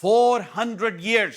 400 years।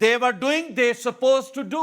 They were doing they supposed to do।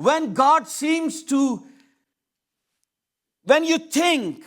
when God seems to, when you think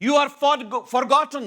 you are forgotten,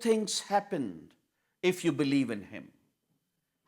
things happened if you believe in him।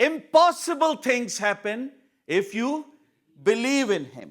impossible things happen if you believe in him।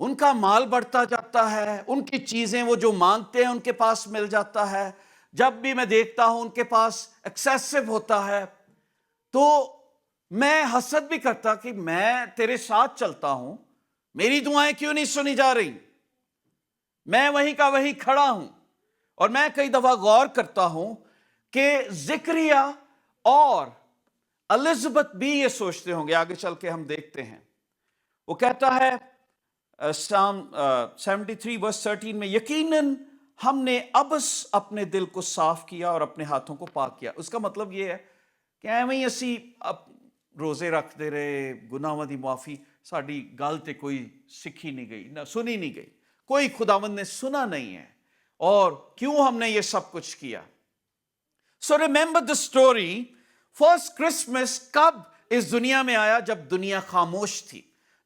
ان کا مال بڑھتا جاتا ہے، ان کی چیزیں وہ جو مانگتے ہیں ان کے پاس مل جاتا ہے، جب بھی میں دیکھتا ہوں ان کے پاس ایکسیسو ہوتا ہے، تو میں حسد بھی کرتا کہ میں تیرے ساتھ چلتا ہوں، میری دعائیں کیوں نہیں سنی جا رہی، میں وہیں کا وہیں کھڑا ہوں۔ اور میں کئی دفعہ غور کرتا ہوں کہ زکریا اور الزبتھ بھی یہ سوچتے ہوں گے، آگے چل کے ہم دیکھتے ہیں۔ وہ کہتا ہے سام 73 ورس 13 میں، یقیناً ہم نے ابس اپنے دل کو صاف کیا اور اپنے ہاتھوں کو پاک کیا۔ اس کا مطلب یہ ہے کہ ایویں اسی روزے رکھتے رہے، گناہوں دی معافی، ساڈی گل تے کوئی سکھی نہیں گئی، نہ سنی نہیں گئی، کوئی خداوند نے سنا نہیں ہے، اور کیوں ہم نے یہ سب کچھ کیا۔ So remember the story, first Christmas کب اس دنیا میں آیا؟ جب دنیا خاموش تھی،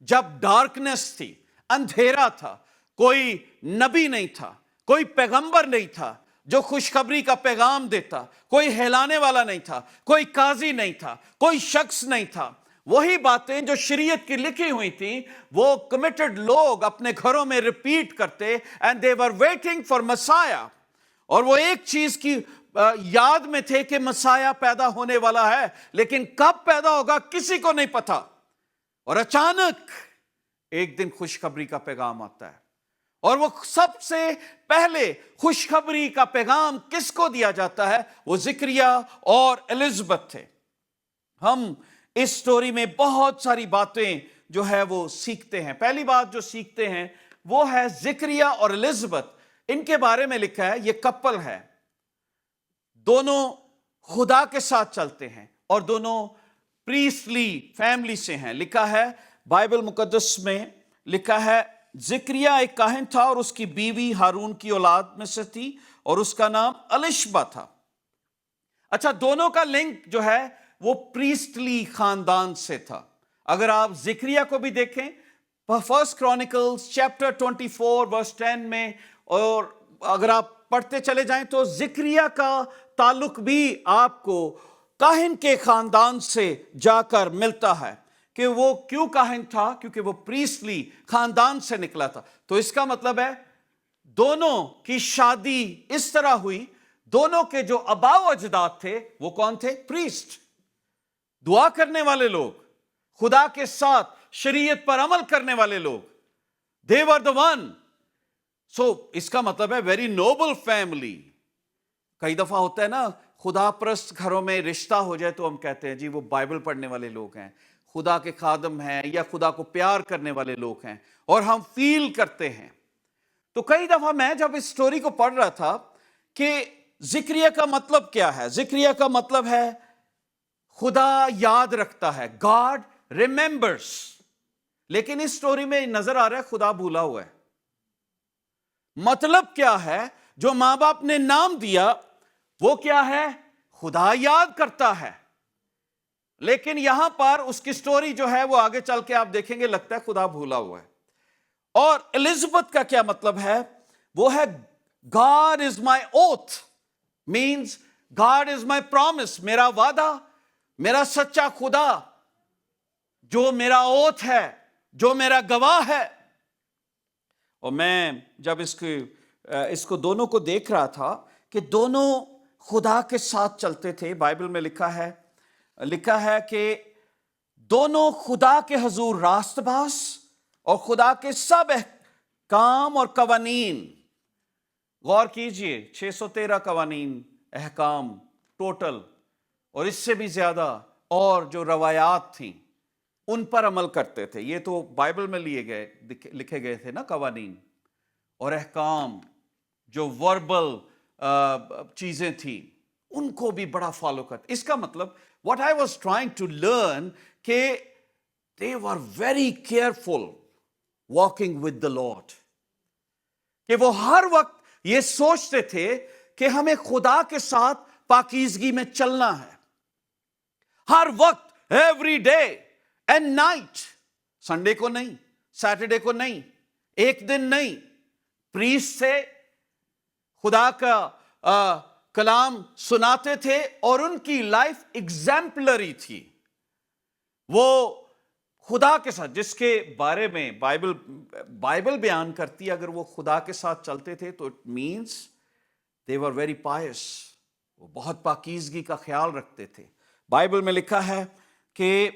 جب ڈارکنس تھی، اندھیرا تھا، کوئی نبی نہیں تھا، کوئی پیغمبر نہیں تھا جو خوشخبری کا پیغام دیتا، کوئی ہلانے والا نہیں تھا، کوئی قاضی نہیں تھا، کوئی شخص نہیں تھا۔ وہی باتیں جو شریعت کی لکھی ہوئی تھیں وہ کمیٹڈ لوگ اپنے گھروں میں ریپیٹ کرتے، and they were waiting for messiah, اور وہ ایک چیز کی یاد میں تھے کہ مسایا پیدا ہونے والا ہے، لیکن کب پیدا ہوگا کسی کو نہیں پتا۔ اور اچانک ایک دن خوشخبری کا پیغام آتا ہے، اور وہ سب سے پہلے خوشخبری کا پیغام کس کو دیا جاتا ہے؟ وہ زکریا اور الزبتھ تھے۔ ہم اس سٹوری میں بہت ساری باتیں جو ہے وہ سیکھتے ہیں۔ پہلی بات جو سیکھتے ہیں وہ ہے زکریا اور الزبتھ، ان کے بارے میں لکھا ہے یہ کپل ہے، دونوں خدا کے ساتھ چلتے ہیں اور دونوں پریسٹلی فیملی سے ہیں۔ لکھا ہے بائبل مقدس میں، لکھا ہے زکریا ایک کاہن تھا اور اس کی بیوی ہارون کی اولاد میں سے تھی اور اس کا نام الشبا تھا۔ اچھا، دونوں کا لنک جو ہے وہ پریسٹلی خاندان سے تھا۔ اگر آپ زکریا کو بھی دیکھیں فرسٹ کرونیکلز چیپٹر 24 ورس 10 میں، اور اگر آپ پڑھتے چلے جائیں تو زکریا کا تعلق بھی آپ کو کاہن کے خاندان سے جا کر ملتا ہے کہ وہ کیوں کاہن تھا، کیونکہ وہ پریسٹلی خاندان سے نکلا تھا۔ تو اس کا مطلب ہے دونوں کی شادی اس طرح ہوئی، دونوں کے جو آبا و اجداد تھے وہ کون تھے؟ پریسٹ، دعا کرنے والے لوگ، خدا کے ساتھ شریعت پر عمل کرنے والے لوگ، they were the one۔ سو اس کا مطلب ہے ویری نوبل فیملی۔ کئی دفعہ ہوتا ہے نا خدا پرست گھروں میں رشتہ ہو جائے تو ہم کہتے ہیں جی وہ بائبل پڑھنے والے لوگ ہیں، خدا کے خادم ہیں، یا خدا کو پیار کرنے والے لوگ ہیں، اور ہم فیل کرتے ہیں۔ تو کئی دفعہ میں جب اس سٹوری کو پڑھ رہا تھا کہ زکریا کا مطلب کیا ہے، زکریا کا مطلب ہے خدا یاد رکھتا ہے، گاڈ ریممبرس، لیکن اس سٹوری میں نظر آ رہا ہے خدا بھولا ہوا ہے۔ مطلب کیا ہے؟ جو ماں باپ نے نام دیا وہ کیا ہے؟ خدا یاد کرتا ہے، لیکن یہاں پر اس کی سٹوری جو ہے وہ آگے چل کے آپ دیکھیں گے لگتا ہے خدا بھولا ہوا ہے۔ اور الزبتھ کا کیا مطلب ہے؟ وہ ہے God is my oath، means God is my promise، میرا وعدہ، میرا سچا خدا جو میرا اوتھ ہے، جو میرا گواہ ہے۔ اور میں جب اس کو دونوں کو دیکھ رہا تھا کہ دونوں خدا کے ساتھ چلتے تھے، بائبل میں لکھا ہے کہ دونوں خدا کے حضور راست باز اور خدا کے سب احکام اور قوانین، غور کیجئے 613 قوانین احکام ٹوٹل، اور اس سے بھی زیادہ، اور جو روایات تھیں ان پر عمل کرتے تھے۔ یہ تو بائبل میں لکھے گئے تھے نا قوانین اور احکام، جو وربل چیزیں تھیں ان کو بھی بڑا فالو کرتے۔ اس کا مطلب what I was trying to learn کہ they were very careful walking with the Lord، کہ وہ ہر وقت یہ سوچتے تھے کہ ہمیں خدا کے ساتھ پاکیزگی میں چلنا ہے، ہر وقت، every day and night, Sunday کو نہیں، سیٹرڈے کو نہیں، ایک دن نہیں۔ پریسٹ سے خدا کا کلام سناتے تھے اور ان کی لائف ایگزامپلری تھی، وہ خدا کے ساتھ، جس کے بارے میں بائبل بیان کرتی ہے، اگر وہ خدا کے ساتھ چلتے تھے تو it means they were very pious. وہ بہت پاکیزگی کا خیال رکھتے تھے. بائبل میں لکھا ہے کہ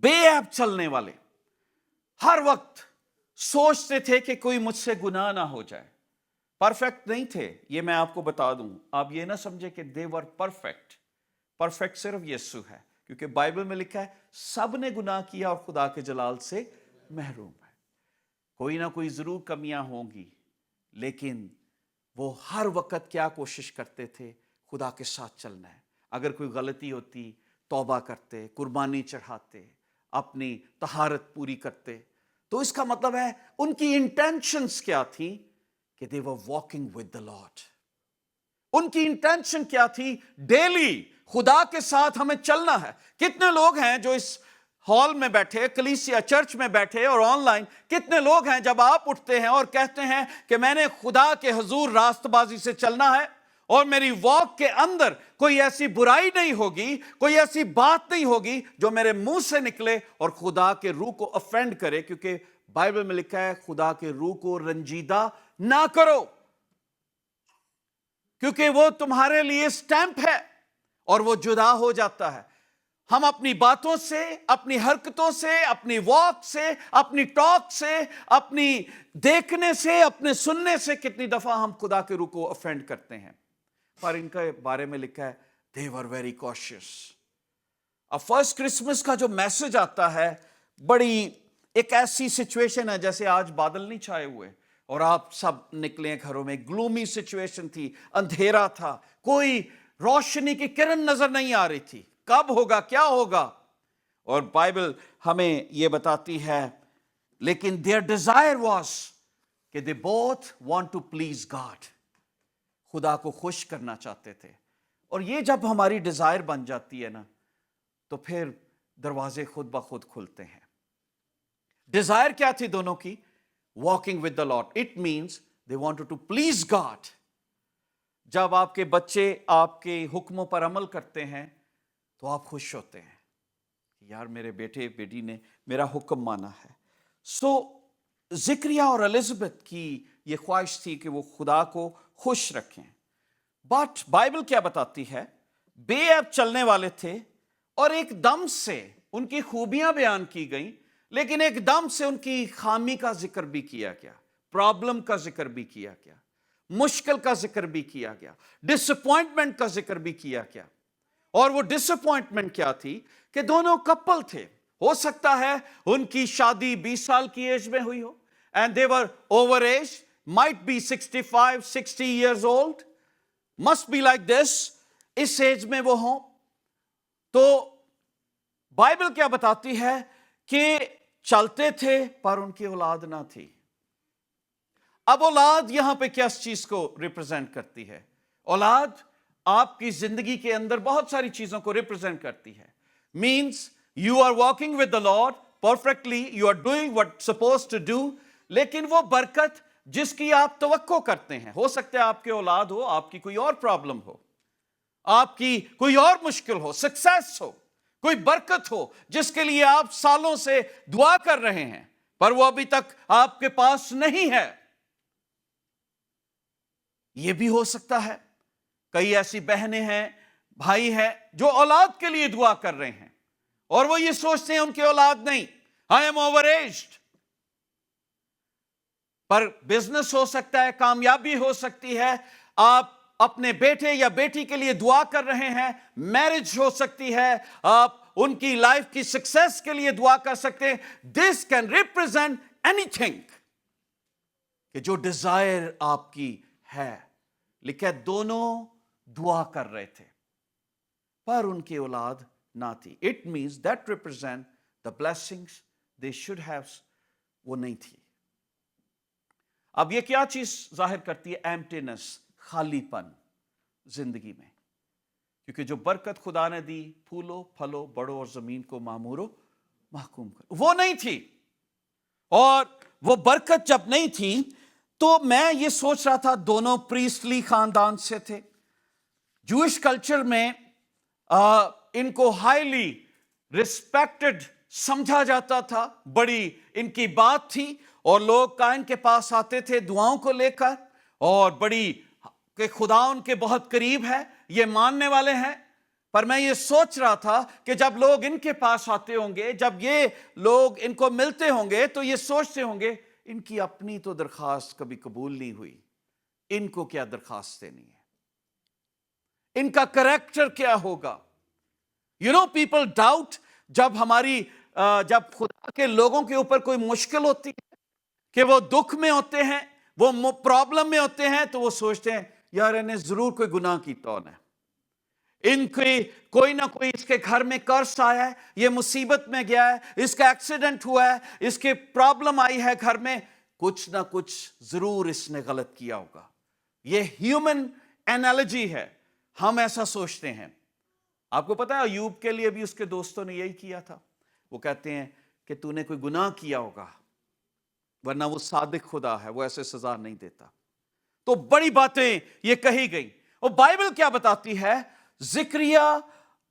بے عیب چلنے والے ہر وقت سوچتے تھے کہ کوئی مجھ سے گناہ نہ ہو جائے. پرفیکٹ نہیں تھے، یہ میں آپ کو بتا دوں. آپ یہ نہ سمجھے کہ they were perfect. پرفیکٹ صرف یسوع ہے، کیونکہ بائبل میں لکھا ہے سب نے گناہ کیا اور خدا کے جلال سے محروم ہے. کوئی نہ کوئی ضرور کمیاں ہوں گی، لیکن وہ ہر وقت کیا کوشش کرتے تھے؟ خدا کے ساتھ چلنا ہے. اگر کوئی غلطی ہوتی توبہ کرتے، قربانی چڑھاتے، اپنی طہارت پوری کرتے. تو اس کا مطلب ہے ان کی انٹینشنز کیا تھی؟ کہ they were walking with the Lord. ان کی انٹینشن کیا تھی؟ ڈیلی خدا کے ساتھ ہمیں چلنا ہے. کتنے لوگ ہیں جو اس ہال میں بیٹھے، کلیسیا چرچ میں بیٹھے اور آن لائن، کتنے لوگ ہیں جب آپ اٹھتے ہیں اور کہتے ہیں کہ میں نے خدا کے حضور راست بازی سے چلنا ہے اور میری واک کے اندر کوئی ایسی برائی نہیں ہوگی، کوئی ایسی بات نہیں ہوگی جو میرے منہ سے نکلے اور خدا کے روح کو افینڈ کرے، کیونکہ بائبل میں لکھا ہے خدا کے روح کو رنجیدہ نہ کرو، کیونکہ وہ تمہارے لیے سٹیمپ ہے اور وہ جدا ہو جاتا ہے. ہم اپنی باتوں سے، اپنی حرکتوں سے، اپنی واک سے، اپنی ٹاک سے، اپنی دیکھنے سے، اپنے سننے سے کتنی دفعہ ہم خدا کے روح کو افینڈ کرتے ہیں. پر ان کے بارے میں لکھا ہے they were very cautious. اب فرسٹ کرسمس کا جو میسج آتا ہے، بڑی ایک ایسی سچویشن ہے جیسے آج بادل نہیں چھائے ہوئے اور آپ سب نکلے گھروں میں. گلومی سچویشن تھی، اندھیرا تھا، کوئی روشنی کی کرن نظر نہیں آ رہی تھی. کب ہوگا، کیا ہوگا؟ اور بائبل ہمیں یہ بتاتی ہے لیکن their desire was کہ they both want to please God. خدا کو خوش کرنا چاہتے تھے. اور یہ جب ہماری ڈیزائر بن جاتی ہے نا تو پھر دروازے خود بخود کھلتے ہیں. ڈیزائر کیا تھی دونوں کی؟ walking with the Lord. It means they wanted to please God. جب آپ کے بچے آپ کے حکموں پر عمل کرتے ہیں تو آپ خوش ہوتے ہیں، یار میرے بیٹے بیٹی نے میرا حکم مانا ہے. سو زکریا اور الزبتھ کی یہ خواہش تھی کہ وہ خدا کو خوش رکھیں. بٹ بائبل کیا بتاتی ہے؟ بے عیب چلنے والے تھے اور ایک دم سے ان کی خوبیاں بیان کی گئیں، لیکن ایک دم سے ان کی خامی کا ذکر بھی کیا گیا، پرابلم کا ذکر بھی کیا گیا، مشکل کا ذکر بھی کیا گیا، ڈس اپوائنٹمنٹ کا ذکر بھی کیا گیا. اور وہ ڈس اپوائنٹمنٹ کیا تھی؟ کہ دونوں کپل تھے. ہو سکتا ہے ان کی شادی 20 سال کی ایج میں ہوئی ہو and they were over age, might be 65 60 years old, must be like this. اس ایج میں وہ ہوں تو بائبل کیا بتاتی ہے کہ چلتے تھے پر ان کی اولاد نہ تھی. اب اولاد یہاں پہ کیا چیز کو ریپرزینٹ کرتی ہے؟ اولاد آپ کی زندگی کے اندر بہت ساری چیزوں کو ریپرزینٹ کرتی ہے. Means you are walking with the lord perfectly, you are doing what suppose to do. لیکن وہ برکت جس کی آپ توقع کرتے ہیں، ہو سکتا ہے آپ کے اولاد ہو، آپ کی کوئی اور پرابلم ہو، آپ کی کوئی اور مشکل ہو، سکسیس ہو، کوئی برکت ہو جس کے لیے آپ سالوں سے دعا کر رہے ہیں پر وہ ابھی تک آپ کے پاس نہیں ہے. یہ بھی ہو سکتا ہے کئی ایسی بہنیں ہیں، بھائی ہیں جو اولاد کے لیے دعا کر رہے ہیں اور وہ یہ سوچتے ہیں ان کی اولاد نہیں، آئی ایم اوور ایجڈ. پر بزنس ہو سکتا ہے، کامیابی ہو سکتی ہے، آپ اپنے بیٹے یا بیٹی کے لیے دعا کر رہے ہیں، میرج ہو سکتی ہے، آپ ان کی لائف کی سکسیس کے لیے دعا کر سکتے ہیں. This can represent any thing کہ جو ڈیزائر آپ کی ہے. لکھا دونوں دعا کر رہے تھے پر ان کی اولاد نہ تھی. It means that represent the blessings they should have, وہ نہیں تھی. اب یہ کیا چیز ظاہر کرتی ہے؟ ایمٹینس، خالی پن زندگی میں. کیونکہ جو برکت خدا نے دی، پھولو پھلو بڑھو اور زمین کو معمور و محکوم کرو، وہ نہیں تھی. اور وہ برکت جب نہیں تھی تو میں یہ سوچ رہا تھا دونوں پریسٹلی خاندان سے تھے. جوئش کلچر میں ان کو ہائیلی ریسپیکٹڈ سمجھا جاتا تھا، بڑی ان کی بات تھی، اور لوگ کاہن کے پاس آتے تھے دعاؤں کو لے کر، اور بڑی کہ خدا ان کے بہت قریب ہے، یہ ماننے والے ہیں۔ پر میں یہ سوچ رہا تھا کہ جب لوگ ان کے پاس آتے ہوں گے، جب یہ لوگ ان کو ملتے ہوں گے، تو یہ سوچتے ہوں گے ان کی اپنی تو درخواست کبھی قبول نہیں ہوئی، ان کو کیا درخواست دینی ہے، ان کا کریکٹر کیا ہوگا۔ پیپل ڈاؤٹ جب جب خدا کے لوگوں کے اوپر کوئی مشکل ہوتی ہے، کہ وہ دکھ میں ہوتے ہیں، وہ پرابلم میں ہوتے ہیں، تو وہ سوچتے ہیں یار انہیں ضرور کوئی گناہ کی توان ہے، ان کی کوئی نہ کوئی اس کے گھر میں قرض آیا ہے، یہ مصیبت میں گیا ہے، اس کا ایکسیڈنٹ ہوا ہے، اس کے پرابلم آئی ہے گھر میں، کچھ نہ کچھ ضرور اس نے غلط کیا ہوگا۔ یہ ہیومن انالوجی ہے، ہم ایسا سوچتے ہیں۔ آپ کو پتا ہے ایوب کے لیے بھی اس کے دوستوں نے یہی کیا تھا، وہ کہتے ہیں کہ تو نے کوئی گناہ کیا ہوگا، ورنہ وہ صادق خدا ہے، وہ ایسے سزا نہیں دیتا۔ تو بڑی باتیں یہ کہی گئی، اور بائبل کیا بتاتی ہے زکریا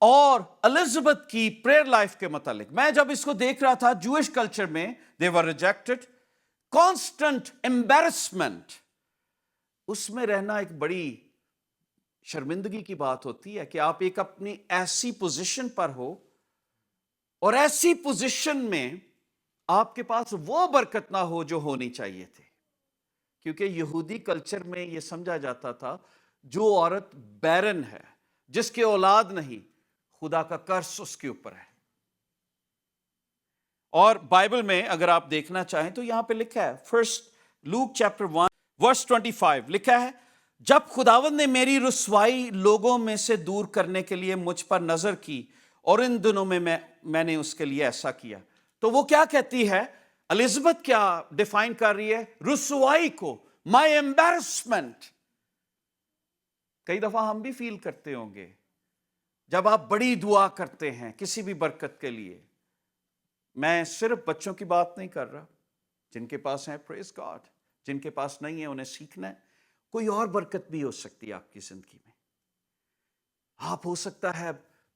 اور الزبتھ کی پریئر لائف کے متعلق؟ میں جب اس کو دیکھ رہا تھا، جوئش کلچر میں they were rejected, constant embarrassment، اس میں رہنا ایک بڑی شرمندگی کی بات ہوتی ہے کہ آپ ایک اپنی ایسی پوزیشن پر ہو، اور ایسی پوزیشن میں آپ کے پاس وہ برکت نہ ہو جو ہونی چاہیے تھے، کیونکہ یہودی کلچر میں یہ سمجھا جاتا تھا جو عورت بیرن ہے، جس کے اولاد نہیں، خدا کا کرس اس کے اوپر ہے۔ اور بائبل میں اگر آپ دیکھنا چاہیں تو یہاں پہ لکھا ہے، فرسٹ لوک چیپٹر 1 ورس 25 لکھا ہے، جب خداوند نے میری رسوائی لوگوں میں سے دور کرنے کے لیے مجھ پر نظر کی، اور ان دنوں میں نے اس کے لیے ایسا کیا۔ تو وہ کیا کہتی ہے الزبتھ، کیا ڈیفائن کر رہی ہے رسوائی کو، مائی ایمبیرسمنٹ۔ کئی دفعہ ہم بھی فیل کرتے ہوں گے جب آپ بڑی دعا کرتے ہیں کسی بھی برکت کے لیے۔ میں صرف بچوں کی بات نہیں کر رہا، جن کے پاس ہیں پریز گاڈ، جن کے پاس نہیں ہے انہیں سیکھنا ہے۔ کوئی اور برکت بھی ہو سکتی ہے آپ کی زندگی میں۔ آپ ہو سکتا ہے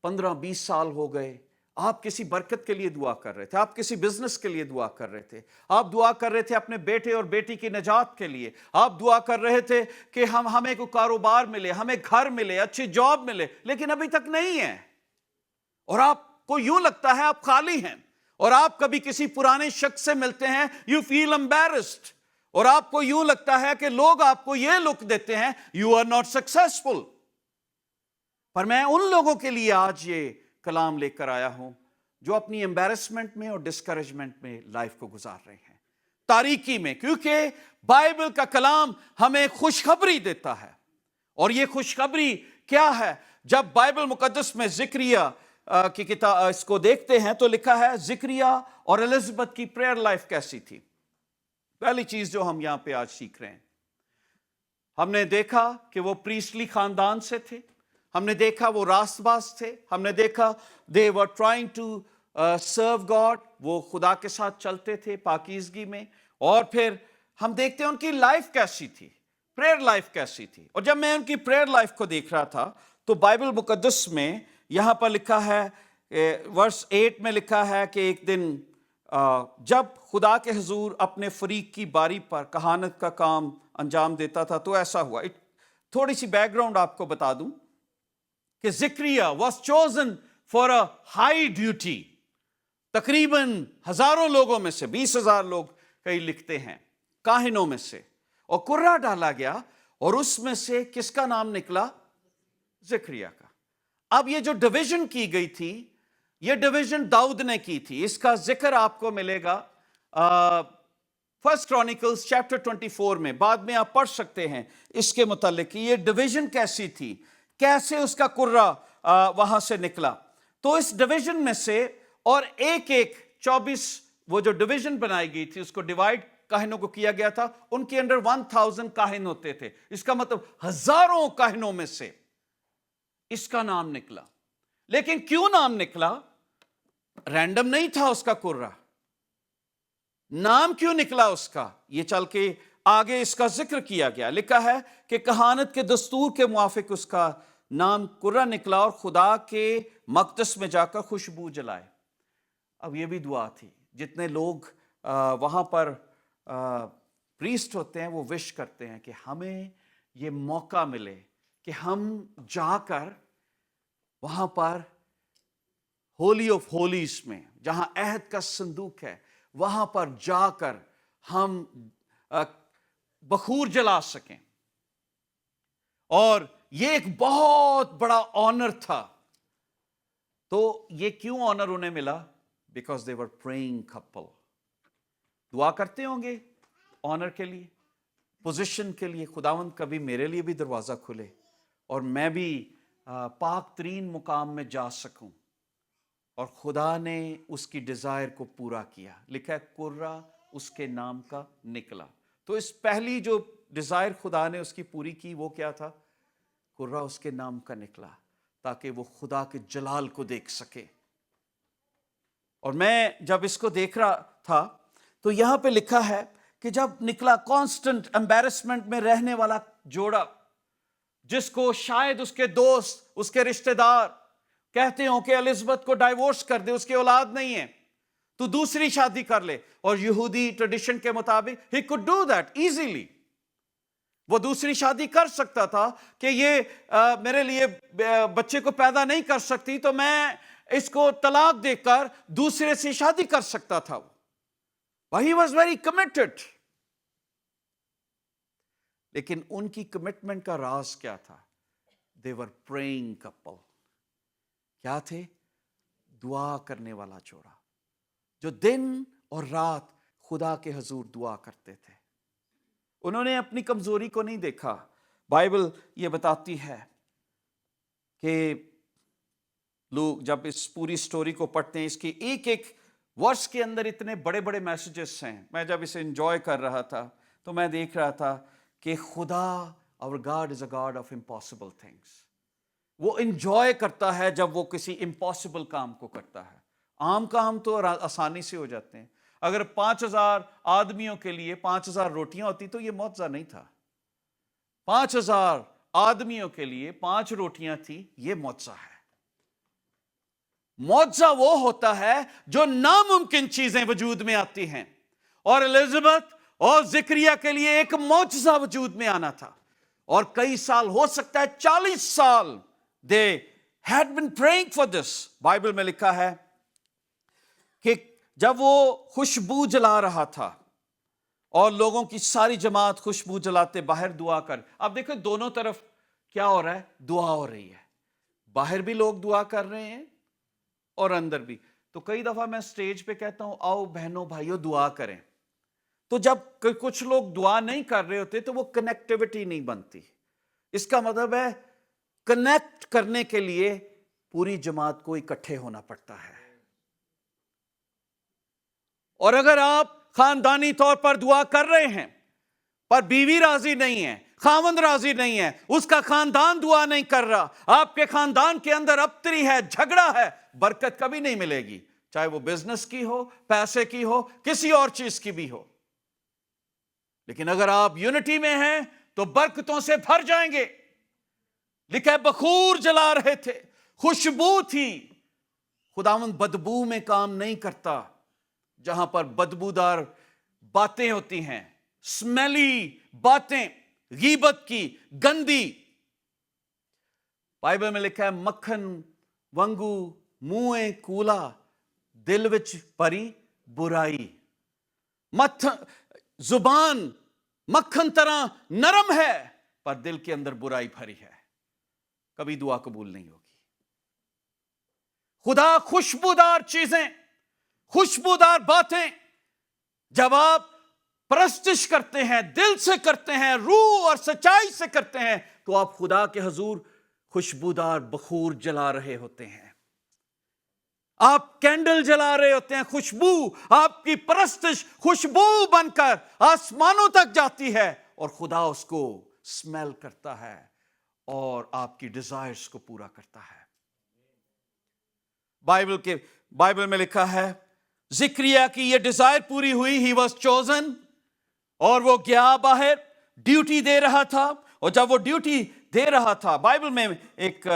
15-20 سال ہو گئے، آپ کسی برکت کے لیے دعا کر رہے تھے، آپ کسی بزنس کے لیے دعا کر رہے تھے، آپ دعا کر رہے تھے اپنے بیٹے اور بیٹی کی نجات کے لیے، آپ دعا کر رہے تھے کہ ہمیں کوئی کاروبار ملے، ہمیں گھر ملے، اچھی جاب ملے، لیکن ابھی تک نہیں ہے، اور آپ کو یوں لگتا ہے آپ خالی ہیں۔ اور آپ کبھی کسی پرانے شخص سے ملتے ہیں، یو فیل embarrassed، اور آپ کو یوں لگتا ہے کہ لوگ آپ کو یہ لک دیتے ہیں یو آر ناٹ سکسیسفل۔ پر میں ان لوگوں کے لیے آج یہ کلام لے کر آیا ہوں جو اپنی ایمبیرسمنٹ میں اور ڈسکریجمنٹ میں لائف کو گزار رہے ہیں، تاریکی میں، کیونکہ بائبل کا کلام ہمیں خوشخبری دیتا ہے۔ اور یہ خوشخبری کیا ہے؟ جب بائبل مقدس میں زکریا کی کتاب اس کو دیکھتے ہیں تو لکھا ہے زکریا اور الزبتھ کی پریئر لائف کیسی تھی۔ پہلی چیز جو ہم یہاں پہ آج سیکھ رہے ہیں، ہم نے دیکھا کہ وہ پریسٹلی خاندان سے تھے، ہم نے دیکھا وہ راست باز تھے، ہم نے دیکھا they were trying to serve God، وہ خدا کے ساتھ چلتے تھے پاکیزگی میں، اور پھر ہم دیکھتے ہیں ان کی لائف کیسی تھی، پریئر لائف کیسی تھی۔ اور جب میں ان کی پریئر لائف کو دیکھ رہا تھا تو بائبل مقدس میں یہاں پر لکھا ہے ورس 8 میں لکھا ہے کہ ایک دن جب خدا کے حضور اپنے فریق کی باری پر کہانت کا کام انجام دیتا تھا تو ایسا ہوا۔ تھوڑی سی بیک گراؤنڈ آپ کو بتا دوں کہ Zakaria was chosen for a high duty, تقریباً ہزاروں لوگوں میں سے 20,000 لوگ کئی لکھتے ہیں کاہنوں میں سے، اور قرہ ڈالا گیا، اور اس میں سے کس کا نام نکلا؟ زکریا کا۔ اب یہ جو ڈویژن کی گئی تھی، یہ ڈویژن داؤد نے کی تھی، اس کا ذکر آپ کو ملے گا فرسٹ کرونیکلز چیپٹر 24 میں، بعد میں آپ پڑھ سکتے ہیں اس کے متعلق کہ یہ ڈویژن کیسی تھی، کیسے اس کا قرہ وہاں سے نکلا۔ تو اس ڈویژن میں سے، اور ایک 24 وہ جو ڈویژن بنائی گئی تھی اس کو ڈیوائیڈ کاہنوں کو کیا گیا تھا، ان کے انڈر 1000 کاہن ہوتے تھے، اس کا مطلب ہزاروں کاہنوں میں سے اس کا نام نکلا۔ لیکن کیوں نام نکلا؟ رینڈم نہیں تھا اس کا قرہ، نام کیوں نکلا اس کا؟ یہ چل کے آگے اس کا ذکر کیا گیا، لکھا ہے کہ کہانت کے دستور کے موافق اس کا نام قرہ نکلا، اور خدا کے مقدس میں جا کر خوشبو جلائے۔ اب یہ بھی دعا تھی. جتنے لوگ وہاں پر پریسٹ ہوتے ہیں وہ وش کرتے ہیں کہ ہمیں یہ موقع ملے کہ ہم جا کر وہاں پر ہولی آف ہولیز میں جہاں عہد کا صندوق ہے وہاں پر جا کر ہم بخور جلا سکیں. اور یہ ایک بہت بڑا آنر تھا. تو یہ کیوں آنر انہیں ملا؟ Because they were praying Kapil. دعا کرتے ہوں گے آنر کے لیے, پوزیشن کے لیے. خداوند کبھی میرے لیے بھی دروازہ کھلے اور میں بھی پاک ترین مقام میں جا سکوں. اور خدا نے اس کی ڈیزائر کو پورا کیا. لکھا ہے قرہ اس کے نام کا نکلا. تو اس پہلی جو ڈیزائر خدا نے اس کی پوری کی وہ کیا تھا؟ قرہ اس کے نام کا نکلا تاکہ وہ خدا کے جلال کو دیکھ سکے. اور میں جب اس کو دیکھ رہا تھا تو یہاں پہ لکھا ہے کہ جب نکلا کانسٹنٹ امبیرسمنٹ میں رہنے والا جوڑا جس کو شاید اس کے دوست اس کے رشتہ دار کہتے ہوں کہ الزبتھ کو ڈائیورس کر دے, اس کی اولاد نہیں ہے تو دوسری شادی کر لے. اور یہودی ٹریڈیشن کے مطابق he could do that easily. وہ دوسری شادی کر سکتا تھا کہ یہ میرے لیے بچے کو پیدا نہیں کر سکتی تو میں اس کو طلاق دے کر دوسرے سے شادی کر سکتا تھا. He was very committed. لیکن ان کی کمٹمنٹ کا راز کیا تھا؟ They were praying couple. کیا تھے؟ دعا کرنے والا جوڑا جو دن اور رات خدا کے حضور دعا کرتے تھے. انہوں نے اپنی کمزوری کو نہیں دیکھا. بائبل یہ بتاتی ہے کہ لوگ جب اس پوری سٹوری کو پڑھتے ہیں, اس کی ایک ایک ورس کے اندر اتنے بڑے بڑے میسیجز ہیں. میں جب اسے انجوائے کر رہا تھا تو میں دیکھ رہا تھا کہ خدا our God is a God of impossible things. وہ انجوائے کرتا ہے جب وہ کسی امپاسبل کام کو کرتا ہے. عام کام تو آسانی سے ہو جاتے ہیں. اگر 5000 آدمیوں کے لیے 5000 روٹیاں ہوتی تو یہ معجزہ نہیں تھا. 5000 آدمیوں کے لیے 5 روٹیاں تھی, یہ معجزہ ہے. معجزہ وہ ہوتا ہے جو ناممکن چیزیں وجود میں آتی ہیں. اور الزبتھ اور زکریا کے لیے ایک معجزہ وجود میں آنا تھا. اور کئی سال, ہو سکتا ہے 40 سال, they had been praying for this. Bible میں لکھا ہے کہ جب وہ خوشبو جلا رہا تھا اور لوگوں کی ساری جماعت خوشبو جلاتے باہر دعا کر. اب دیکھو دونوں طرف کیا ہو رہا ہے؟ دعا ہو رہی ہے. باہر بھی لوگ دعا کر رہے ہیں اور اندر بھی. تو کئی دفعہ میں سٹیج پہ کہتا ہوں آؤ بہنوں بھائیوں دعا کریں. تو جب کچھ لوگ دعا نہیں کر رہے ہوتے تو وہ کنیکٹیوٹی نہیں بنتی. اس کا مطلب ہے کنیکٹ کرنے کے لیے پوری جماعت کو اکٹھے ہونا پڑتا ہے. اور اگر آپ خاندانی طور پر دعا کر رہے ہیں پر بیوی راضی نہیں ہے, خاوند راضی نہیں ہے, اس کا خاندان دعا نہیں کر رہا, آپ کے خاندان کے اندر ابتری ہے, جھگڑا ہے, برکت کبھی نہیں ملے گی. چاہے وہ بزنس کی ہو, پیسے کی ہو, کسی اور چیز کی بھی ہو. لیکن اگر آپ یونٹی میں ہیں تو برکتوں سے بھر جائیں گے. لکھا ہے بخور جلا رہے تھے, خوشبو تھی. خداوند بدبو میں کام نہیں کرتا. جہاں پر بدبودار باتیں ہوتی ہیں, سمیلی باتیں, غیبت کی, گندی. بائبل میں لکھا ہے مکھن وانگو منہ کولا دل وچ پری برائی. زبان مکھن طرح نرم ہے پر دل کے اندر برائی بھری ہے. کبھی دعا قبول نہیں ہوگی. خدا خوشبودار چیزیں, خوشبودار باتیں جب آپ پرستش کرتے ہیں, دل سے کرتے ہیں, روح اور سچائی سے کرتے ہیں, تو آپ خدا کے حضور خوشبودار بخور جلا رہے ہوتے ہیں. آپ کینڈل جلا رہے ہوتے ہیں, خوشبو, آپ کی پرستش خوشبو بن کر آسمانوں تک جاتی ہے اور خدا اس کو اسمیل کرتا ہے اور آپ کی ڈیزائرز کو پورا کرتا ہے. بائبل میں لکھا ہے زکریا کی یہ ڈیزائر پوری ہوئی. ہی واز چوزن, اور وہ گیا باہر, ڈیوٹی دے رہا تھا. اور جب وہ ڈیوٹی دے رہا تھا, بائبل میں ایک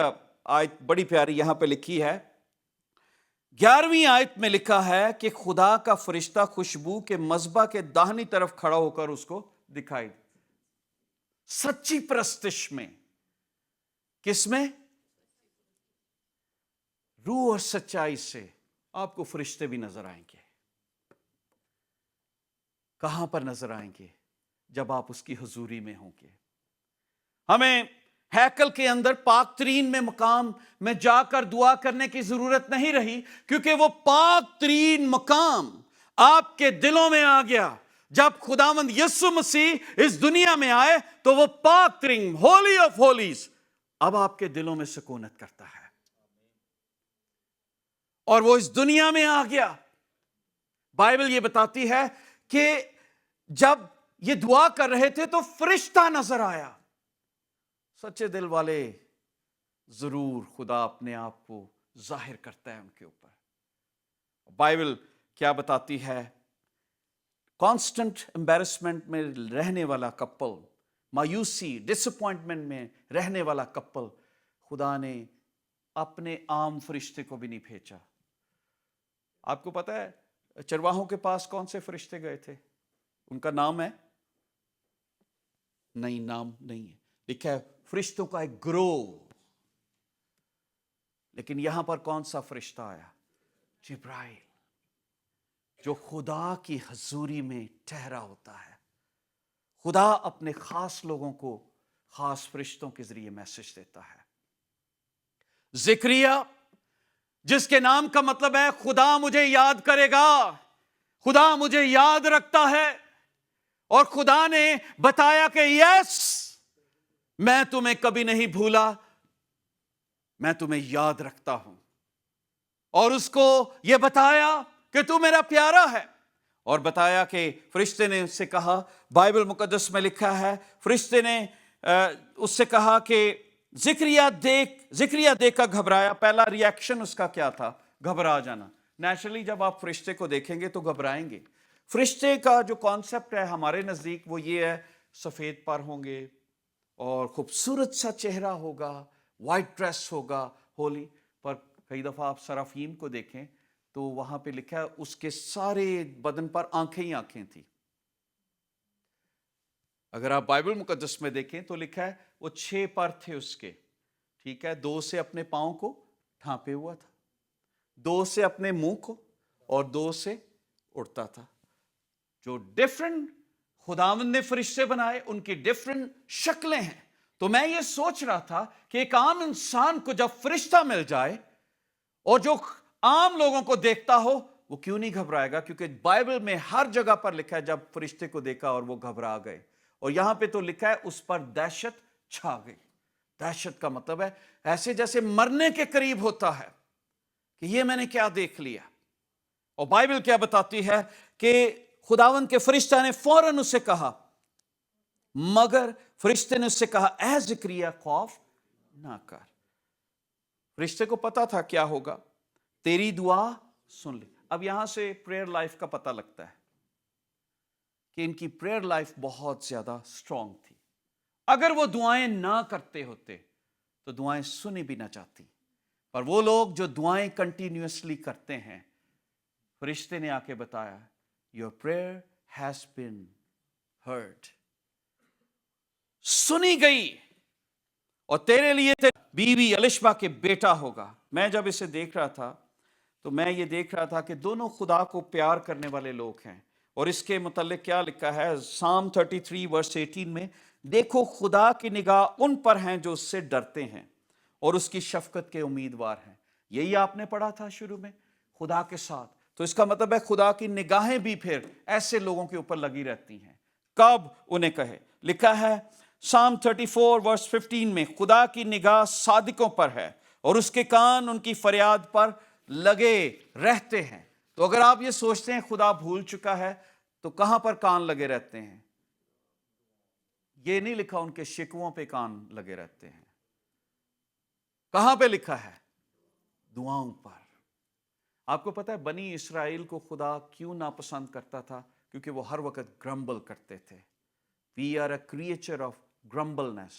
آیت بڑی پیاری یہاں پہ لکھی ہے, 11ویں آیت میں لکھا ہے کہ خدا کا فرشتہ خوشبو کے مذبح کے داہنی طرف کھڑا ہو کر اس کو دکھائی. سچی پرستش میں، کس میں؟ روح اور سچائی سے آپ کو فرشتے بھی نظر آئیں گے. کہاں پر نظر آئیں گے؟ جب آپ اس کی حضوری میں ہوں گے. ہمیں ہیکل کے اندر پاک ترین میں مقام میں جا کر دعا کرنے کی ضرورت نہیں رہی، کیونکہ وہ پاک ترین مقام آپ کے دلوں میں آ گیا. جب خداوند یسوع مسیح اس دنیا میں آئے تو وہ پاک ترین، ہولی آف ہولیز، اب آپ کے دلوں میں سکونت کرتا ہے، اور وہ اس دنیا میں آ گیا. بائبل یہ بتاتی ہے کہ جب یہ دعا کر رہے تھے تو فرشتہ نظر آیا. سچے دل والے ضرور خدا اپنے آپ کو ظاہر کرتا ہے ان کے اوپر. بائبل کیا بتاتی ہے؟ کانسٹنٹ امبیرسمنٹ میں رہنے والا کپل، مایوسی، ڈس اپوائنٹمنٹ میں رہنے والا کپل، خدا نے اپنے عام فرشتے کو بھی نہیں بھیجا. آپ کو پتا ہے چرواہوں کے پاس کون سے فرشتے گئے تھے؟ ان کا نام ہے؟ نہیں، نام نہیں ہے. لکھا ہے فرشتوں کا ایک گروہ. لیکن یہاں پر کون سا فرشتہ آیا؟ جبرائیل، جو خدا کی حضوری میں ٹھہرا ہوتا ہے. خدا اپنے خاص لوگوں کو خاص فرشتوں کے ذریعے میسج دیتا ہے. زکریا، جس کے نام کا مطلب ہے خدا مجھے یاد کرے گا، خدا مجھے یاد رکھتا ہے، اور خدا نے بتایا کہ یس، میں تمہیں کبھی نہیں بھولا، میں تمہیں یاد رکھتا ہوں. اور اس کو یہ بتایا کہ تو میرا پیارا ہے، اور بتایا کہ فرشتے نے اس سے کہا، بائبل مقدس میں لکھا ہے فرشتے نے اس سے کہا کہ زکریا دیکھ کر گھبرایا. پہلا ری ایکشن اس کا کیا تھا؟ گھبرا جانا. نیچرلی جب آپ فرشتے کو دیکھیں گے تو گھبرائیں گے. فرشتے کا جو کانسیپٹ ہے ہمارے نزدیک وہ یہ ہے، سفید پر ہوں گے اور خوبصورت سا چہرہ ہوگا، وائٹ ڈریس ہوگا، ہولی. پر کئی دفعہ آپ سرافیم کو دیکھیں تو وہاں پہ لکھا ہے اس کے سارے بدن پر آنکھیں ہی آنکھیں تھیں. اگر آپ بائبل مقدس میں دیکھیں تو لکھا ہے وہ 6 پر تھے اس کے، ٹھیک ہے، 2 سے اپنے پاؤں کو ڈھانپے ہوا تھا، 2 سے اپنے منہ کو، اور 2 سے اڑتا تھا. جو ڈیفرنٹ خداوند نے فرشتے بنائے، ان کی ڈیفرنٹ شکلیں ہیں. تو میں یہ سوچ رہا تھا کہ ایک عام انسان کو جب فرشتہ مل جائے اور جو عام لوگوں کو دیکھتا ہو، وہ کیوں نہیں گھبرائے گا؟ کیونکہ بائبل میں ہر جگہ پر لکھا ہے جب فرشتے کو دیکھا اور وہ گھبرا گئے. اور یہاں پہ تو لکھا ہے اس پر دہشت چھا گئی. دہشت کا مطلب ہے ایسے جیسے مرنے کے قریب ہوتا ہے کہ یہ میں نے کیا دیکھ لیا. اور بائبل کیا بتاتی ہے کہ خداوند کے فرشتہ نے فوراً اس سے کہا، مگر فرشتے نے اس سے کہا اے زکریا خوف نہ کر. فرشتے کو پتا تھا کیا ہوگا، تیری دعا سن لی. اب یہاں سے پریئر لائف کا پتہ لگتا ہے کہ ان کی پریئر لائف بہت زیادہ سٹرونگ تھی. اگر وہ دعائیں نہ کرتے ہوتے تو دعائیں سنی بھی نہ جاتی. پر وہ لوگ جو دعائیں کنٹینیوسلی کرتے ہیں، فرشتے نے آ کے بتایا your prayer has been heard، سنی گئی، اور تیرے لیے بیوی الشبا کے بیٹا ہوگا. میں جب اسے دیکھ رہا تھا تو میں یہ دیکھ رہا تھا کہ دونوں خدا کو پیار کرنے والے لوگ ہیں. اور اس کے متعلق کیا لکھا ہے Psalm 33 verse 18 میں، دیکھو خدا کی نگاہ ان پر ہیں جو اس سے ڈرتے ہیں اور اس کی شفقت کے امیدوار ہیں. یہی آپ نے پڑھا تھا شروع میں، خدا کے ساتھ. تو اس کا مطلب ہے خدا کی نگاہیں بھی پھر ایسے لوگوں کے اوپر لگی رہتی ہیں. کب انہیں کہے، لکھا ہے Psalm 34 verse 15 میں، خدا کی نگاہ صادقوں پر ہے اور اس کے کان ان کی فریاد پر لگے رہتے ہیں. تو اگر آپ یہ سوچتے ہیں خدا بھول چکا ہے تو کہاں پر کان لگے رہتے ہیں؟ یہ نہیں لکھا ان کے شکووں پہ کان لگے رہتے ہیں. کہاں پہ لکھا ہے؟ دعاؤں پر. آپ کو پتا ہے بنی اسرائیل کو خدا کیوں ناپسند کرتا تھا؟ کیونکہ وہ ہر وقت گرمبل کرتے تھے. We are a creature of grumbleness.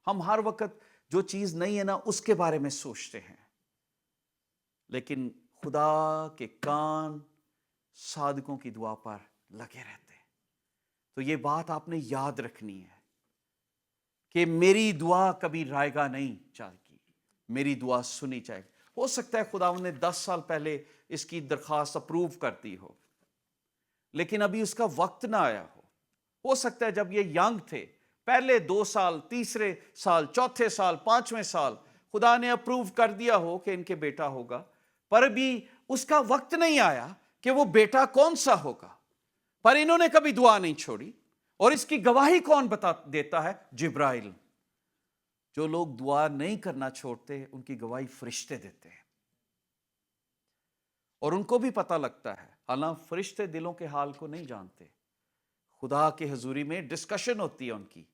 ہم ہر وقت جو چیز نہیں ہے نا اس کے بارے میں سوچتے ہیں. لیکن خدا کے کان صادقوں کی دعا پر لگے رہتے ہیں۔ تو یہ بات آپ نے یاد رکھنی ہے کہ میری دعا کبھی رائگاں نہیں جائے گی، میری دعا سنی جائے گی۔ ہو سکتا ہے خداوند نے 10 سال پہلے اس کی درخواست اپروو کر دی ہو، لیکن ابھی اس کا وقت نہ آیا ہو سکتا ہے جب یہ ینگ تھے، پہلے 2 سال، تیسرے سال، چوتھے سال، 5ویں سال خدا نے اپروو کر دیا ہو کہ ان کے بیٹا ہوگا، پر ابھی اس کا وقت نہیں آیا کہ وہ بیٹا کون سا ہوگا، پر انہوں نے کبھی دعا نہیں چھوڑی۔ اور اس کی گواہی کون دیتا ہے؟ جبرائیل۔ جو لوگ دعا نہیں کرنا چھوڑتے ان کی گواہی فرشتے دیتے ہیں، اور ان کو بھی پتہ لگتا ہے، حالانکہ فرشتے دلوں کے حال کو نہیں جانتے۔ خدا کے حضوری میں ڈسکشن ہوتی ہے ان کی۔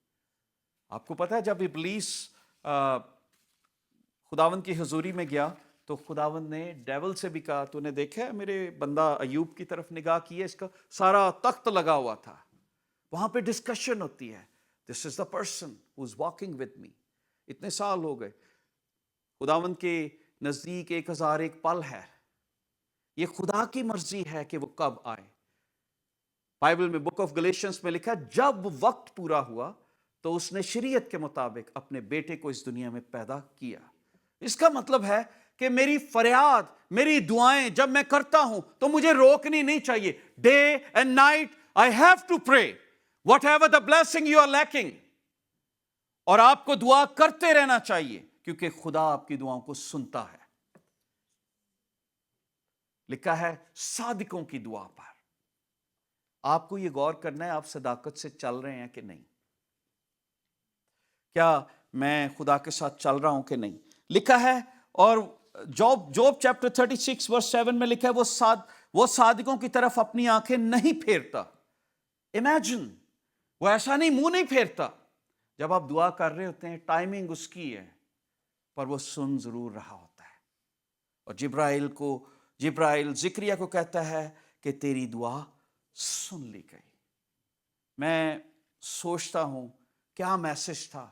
آپ کو پتہ ہے جب ابلیس خداوند کی حضوری میں گیا تو خداوند نے ڈیول سے بھی کہا، تو نے دیکھا ہے میرے بندہ ایوب کی طرف نگاہ کی ہے، اس کا سارا تخت لگا ہوا تھا، وہاں پہ ڈسکشن ہوتی ہے، this is the person who is walking with me. اتنے سال ہو گئے، خداوند کے نزدیک 1001 پل ہے، یہ خدا کی مرضی ہے کہ وہ کب آئے۔ بائبل میں بک آف گلیشنز میں لکھا ہے جب وقت پورا ہوا تو اس نے شریعت کے مطابق اپنے بیٹے کو اس دنیا میں پیدا کیا۔ اس کا مطلب ہے کہ میری فریاد، میری دعائیں جب میں کرتا ہوں تو مجھے روکنی نہیں چاہیے۔ Day and night I have to pray whatever the blessing you are lacking, اور آپ کو دعا کرتے رہنا چاہیے کیونکہ خدا آپ کی دعاؤں کو سنتا ہے۔ لکھا ہے صادقوں کی دعا پر۔ آپ کو یہ غور کرنا ہے آپ صداقت سے چل رہے ہیں کہ نہیں، کیا میں خدا کے ساتھ چل رہا ہوں کہ نہیں۔ لکھا ہے، اور جوب چیپٹر 36 ورس 7 میں لکھا ہے وہ صادقوں کی طرف اپنی آنکھیں نہیں پھیرتا۔ امیجن، وہ ایسا نہیں منہ نہیں پھیرتا۔ جب آپ دعا کر رہے ہوتے ہیں ٹائمنگ اس کی ہے، پر وہ سن ضرور رہا ہوتا ہے۔ اور جبرائیل زکریا کو کہتا ہے کہ تیری دعا سن لی گئی۔ میں سوچتا ہوں کیا میسج تھا،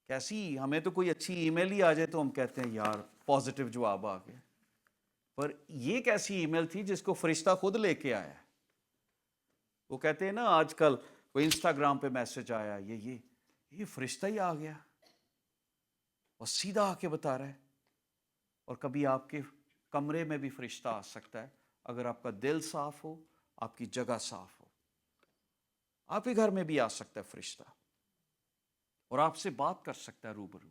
کیسی، ہمیں تو کوئی اچھی ای میل ہی آ جائے تو ہم کہتے ہیں یار پازیٹیو جواب آ گیا، پر یہ کیسی ای میل تھی جس کو فرشتہ خود لے کے آیا۔ وہ کہتے ہیں نا آج کل کوئی انسٹاگرام پہ میسج آیا، یہ فرشتہ ہی آ گیا اور سیدھا آ کے بتا رہا ہے۔ اور کبھی آپ کے کمرے میں بھی فرشتہ آ سکتا ہے اگر آپ کا دل صاف ہو، آپ کی جگہ صاف ہو۔ آپ کے گھر میں بھی آ سکتا ہے فرشتہ اور آپ سے بات کر سکتا ہے روبرو۔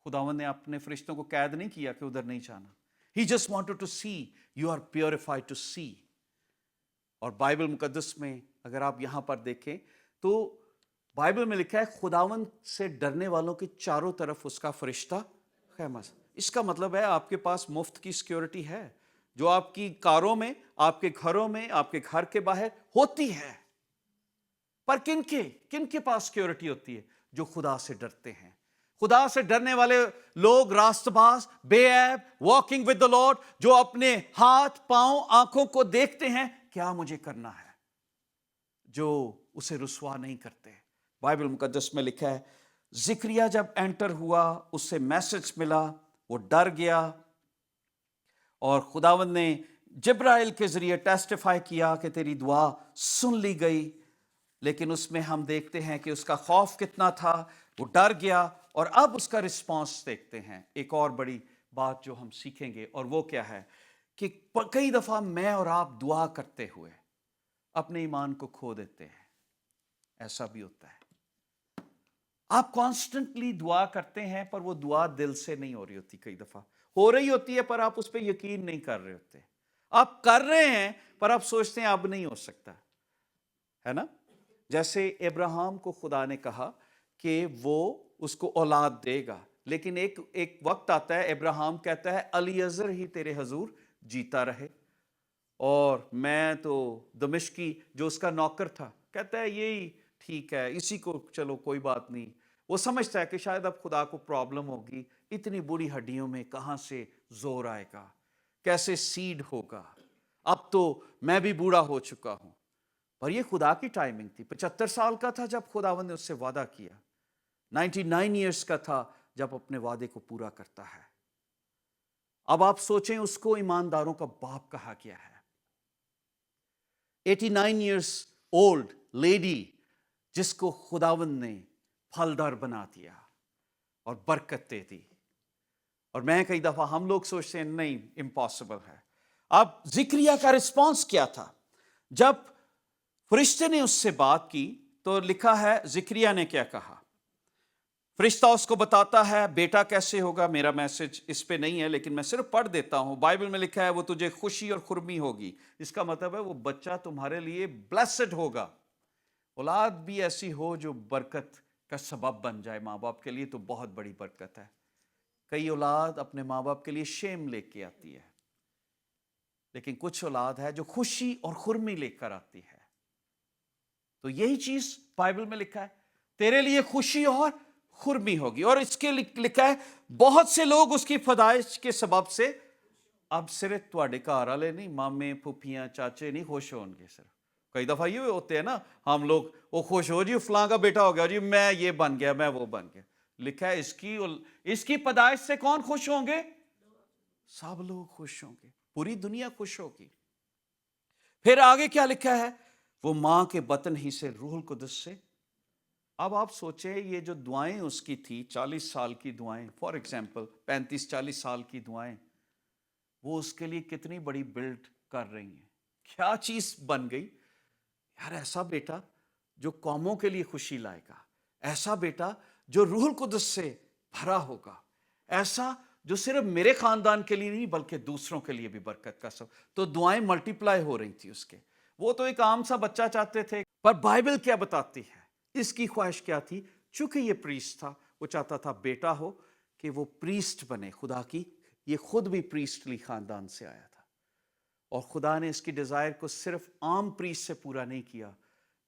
خداوند نے اپنے فرشتوں کو قید نہیں کیا کہ ادھر نہیں جانا۔ He just wanted to see you are purified to see۔ اور بائبل مقدس میں اگر آپ یہاں پر دیکھیں تو بائبل میں لکھا ہے خداوند سے ڈرنے والوں کے چاروں طرف اس کا فرشتہ خیمہ۔ اس کا مطلب ہے آپ کے پاس مفت کی سیکیورٹی ہے جو آپ کی کاروں میں، آپ کے گھروں میں، آپ کے گھر کے باہر ہوتی ہے۔ پر کن کے پاس سیکیورٹی ہوتی ہے؟ جو خدا سے ڈرتے ہیں۔ خدا سے ڈرنے والے لوگ راست باز، بے عیب، واکنگ ود دی لارڈ، جو اپنے ہاتھ، پاؤں، آنکھوں کو دیکھتے ہیں کیا مجھے کرنا ہے، جو اسے رسوا نہیں کرتے۔ بائبل مقدس میں لکھا ہے زکریا جب انٹر ہوا، اس سے میسج ملا، وہ ڈر گیا، اور خداوند نے جبرائیل کے ذریعے ٹیسٹیفائی کیا کہ تیری دعا سن لی گئی۔ لیکن اس میں ہم دیکھتے ہیں کہ اس کا خوف کتنا تھا، وہ ڈر گیا، اور اب اس کا رسپانس دیکھتے ہیں۔ ایک اور بڑی بات جو ہم سیکھیں گے، اور وہ کیا ہے کہ کئی دفعہ میں اور آپ دعا کرتے ہوئے اپنے ایمان کو کھو دیتے ہیں۔ ایسا بھی ہوتا ہے، آپ کانسٹنٹلی دعا کرتے ہیں پر وہ دعا دل سے نہیں ہو رہی ہوتی، کئی دفعہ ہو رہی ہوتی ہے پر آپ اس پہ یقین نہیں کر رہے ہوتے۔ آپ کر رہے ہیں پر آپ سوچتے ہیں اب نہیں ہو سکتا، ہے نا؟ جیسے ابراہیم کو خدا نے کہا کہ وہ اس کو اولاد دے گا، لیکن ایک وقت آتا ہے ابراہیم کہتا ہے الیعزر ہی تیرے حضور جیتا رہے، اور میں تو دمشقی جو اس کا نوکر تھا کہتا ہے یہی ٹھیک ہے، اسی کو چلو کوئی بات نہیں۔ وہ سمجھتا ہے کہ شاید اب خدا کو پرابلم ہوگی، اتنی بوڑھی ہڈیوں میں کہاں سے زور آئے گا، کیسے سیڈ ہوگا، اب تو میں بھی بوڑھا ہو چکا ہوں۔ پر یہ خدا کی ٹائمنگ تھی۔ 75 سال کا تھا جب خداوند نے اس سے وعدہ کیا، 99 ایئرس کا تھا جب اپنے وعدے کو پورا کرتا ہے۔ اب آپ سوچیں اس کو ایمانداروں کا باپ کہا گیا ہے. 89 ایئرس اولڈ لیڈی جس کو خداوند نے پھلدار بنا دیا اور برکت دے دی. اور میں کئی دفعہ ہم لوگ سوچتے ہیں نہیں امپاسبل ہے. اب زکریا کا رسپانس کیا تھا؟ جب فرشتے نے اس سے بات کی تو لکھا ہے زکریا نے کیا کہا. فرشتہ اس کو بتاتا ہے بیٹا کیسے ہوگا. میرا میسج اس پہ نہیں ہے لیکن میں صرف پڑھ دیتا ہوں. بائبل میں لکھا ہے وہ تجھے خوشی اور خرمی ہوگی. اس کا مطلب ہے وہ بچہ تمہارے لیے بلیسڈ ہوگا. اولاد بھی ایسی ہو جو برکت کا سبب بن جائے ماں باپ کے لیے تو بہت بڑی برکت ہے. کئی اولاد اپنے ماں باپ کے لیے شیم لے کے آتی ہے لیکن کچھ اولاد ہے جو خوشی اور خرمی لے کر آتی ہے. تو یہی چیز بائبل میں لکھا ہے تیرے لیے خوشی اور خرمی ہوگی. اور اس کے لکھا ہے بہت سے لوگ اس کی پیدائش کے سبب سے اب صرف تواڈے گھر والے نہیں مامے پھوپھیاں چاچے نہیں خوش ہوں گے. صرف کئی دفعہ یہ ہوتے ہیں نا ہم لوگ وہ خوش ہو جی فلاں کا بیٹا ہو گیا جی میں یہ بن گیا میں وہ بن گیا. لکھا ہے اس کی پیدائش سے کون خوش ہوں گے؟ سب لوگ خوش ہوں گے. پوری دنیا خوش ہوگی. پھر آگے کیا لکھا ہے وہ ماں کے بطن ہی سے روح القدس سے. اب آپ سوچیں یہ جو دعائیں اس کی تھی 40 سال کی دعائیں فار ایگزامپل 35-40 سال کی دعائیں وہ اس کے لیے کتنی بڑی بلڈ کر رہی ہیں. کیا چیز بن گئی یار. ایسا بیٹا جو قوموں کے لیے خوشی لائے گا. ایسا بیٹا جو روح القدس سے بھرا ہوگا. ایسا جو صرف میرے خاندان کے لیے نہیں بلکہ دوسروں کے لیے بھی برکت کا سبب. تو دعائیں ملٹی پلائی ہو رہی تھی اس کے. وہ تو ایک عام سا بچہ چاہتے تھے پر بائبل کیا بتاتی ہے اس کی خواہش کیا تھی. چونکہ یہ پریسٹ تھا وہ چاہتا تھا بیٹا ہو کہ وہ پریسٹ بنے خدا کی. یہ خود بھی پریسٹلی خاندان سے آیا تھا اور خدا نے اس کی ڈیزائر کو صرف عام پریسٹ سے پورا نہیں کیا.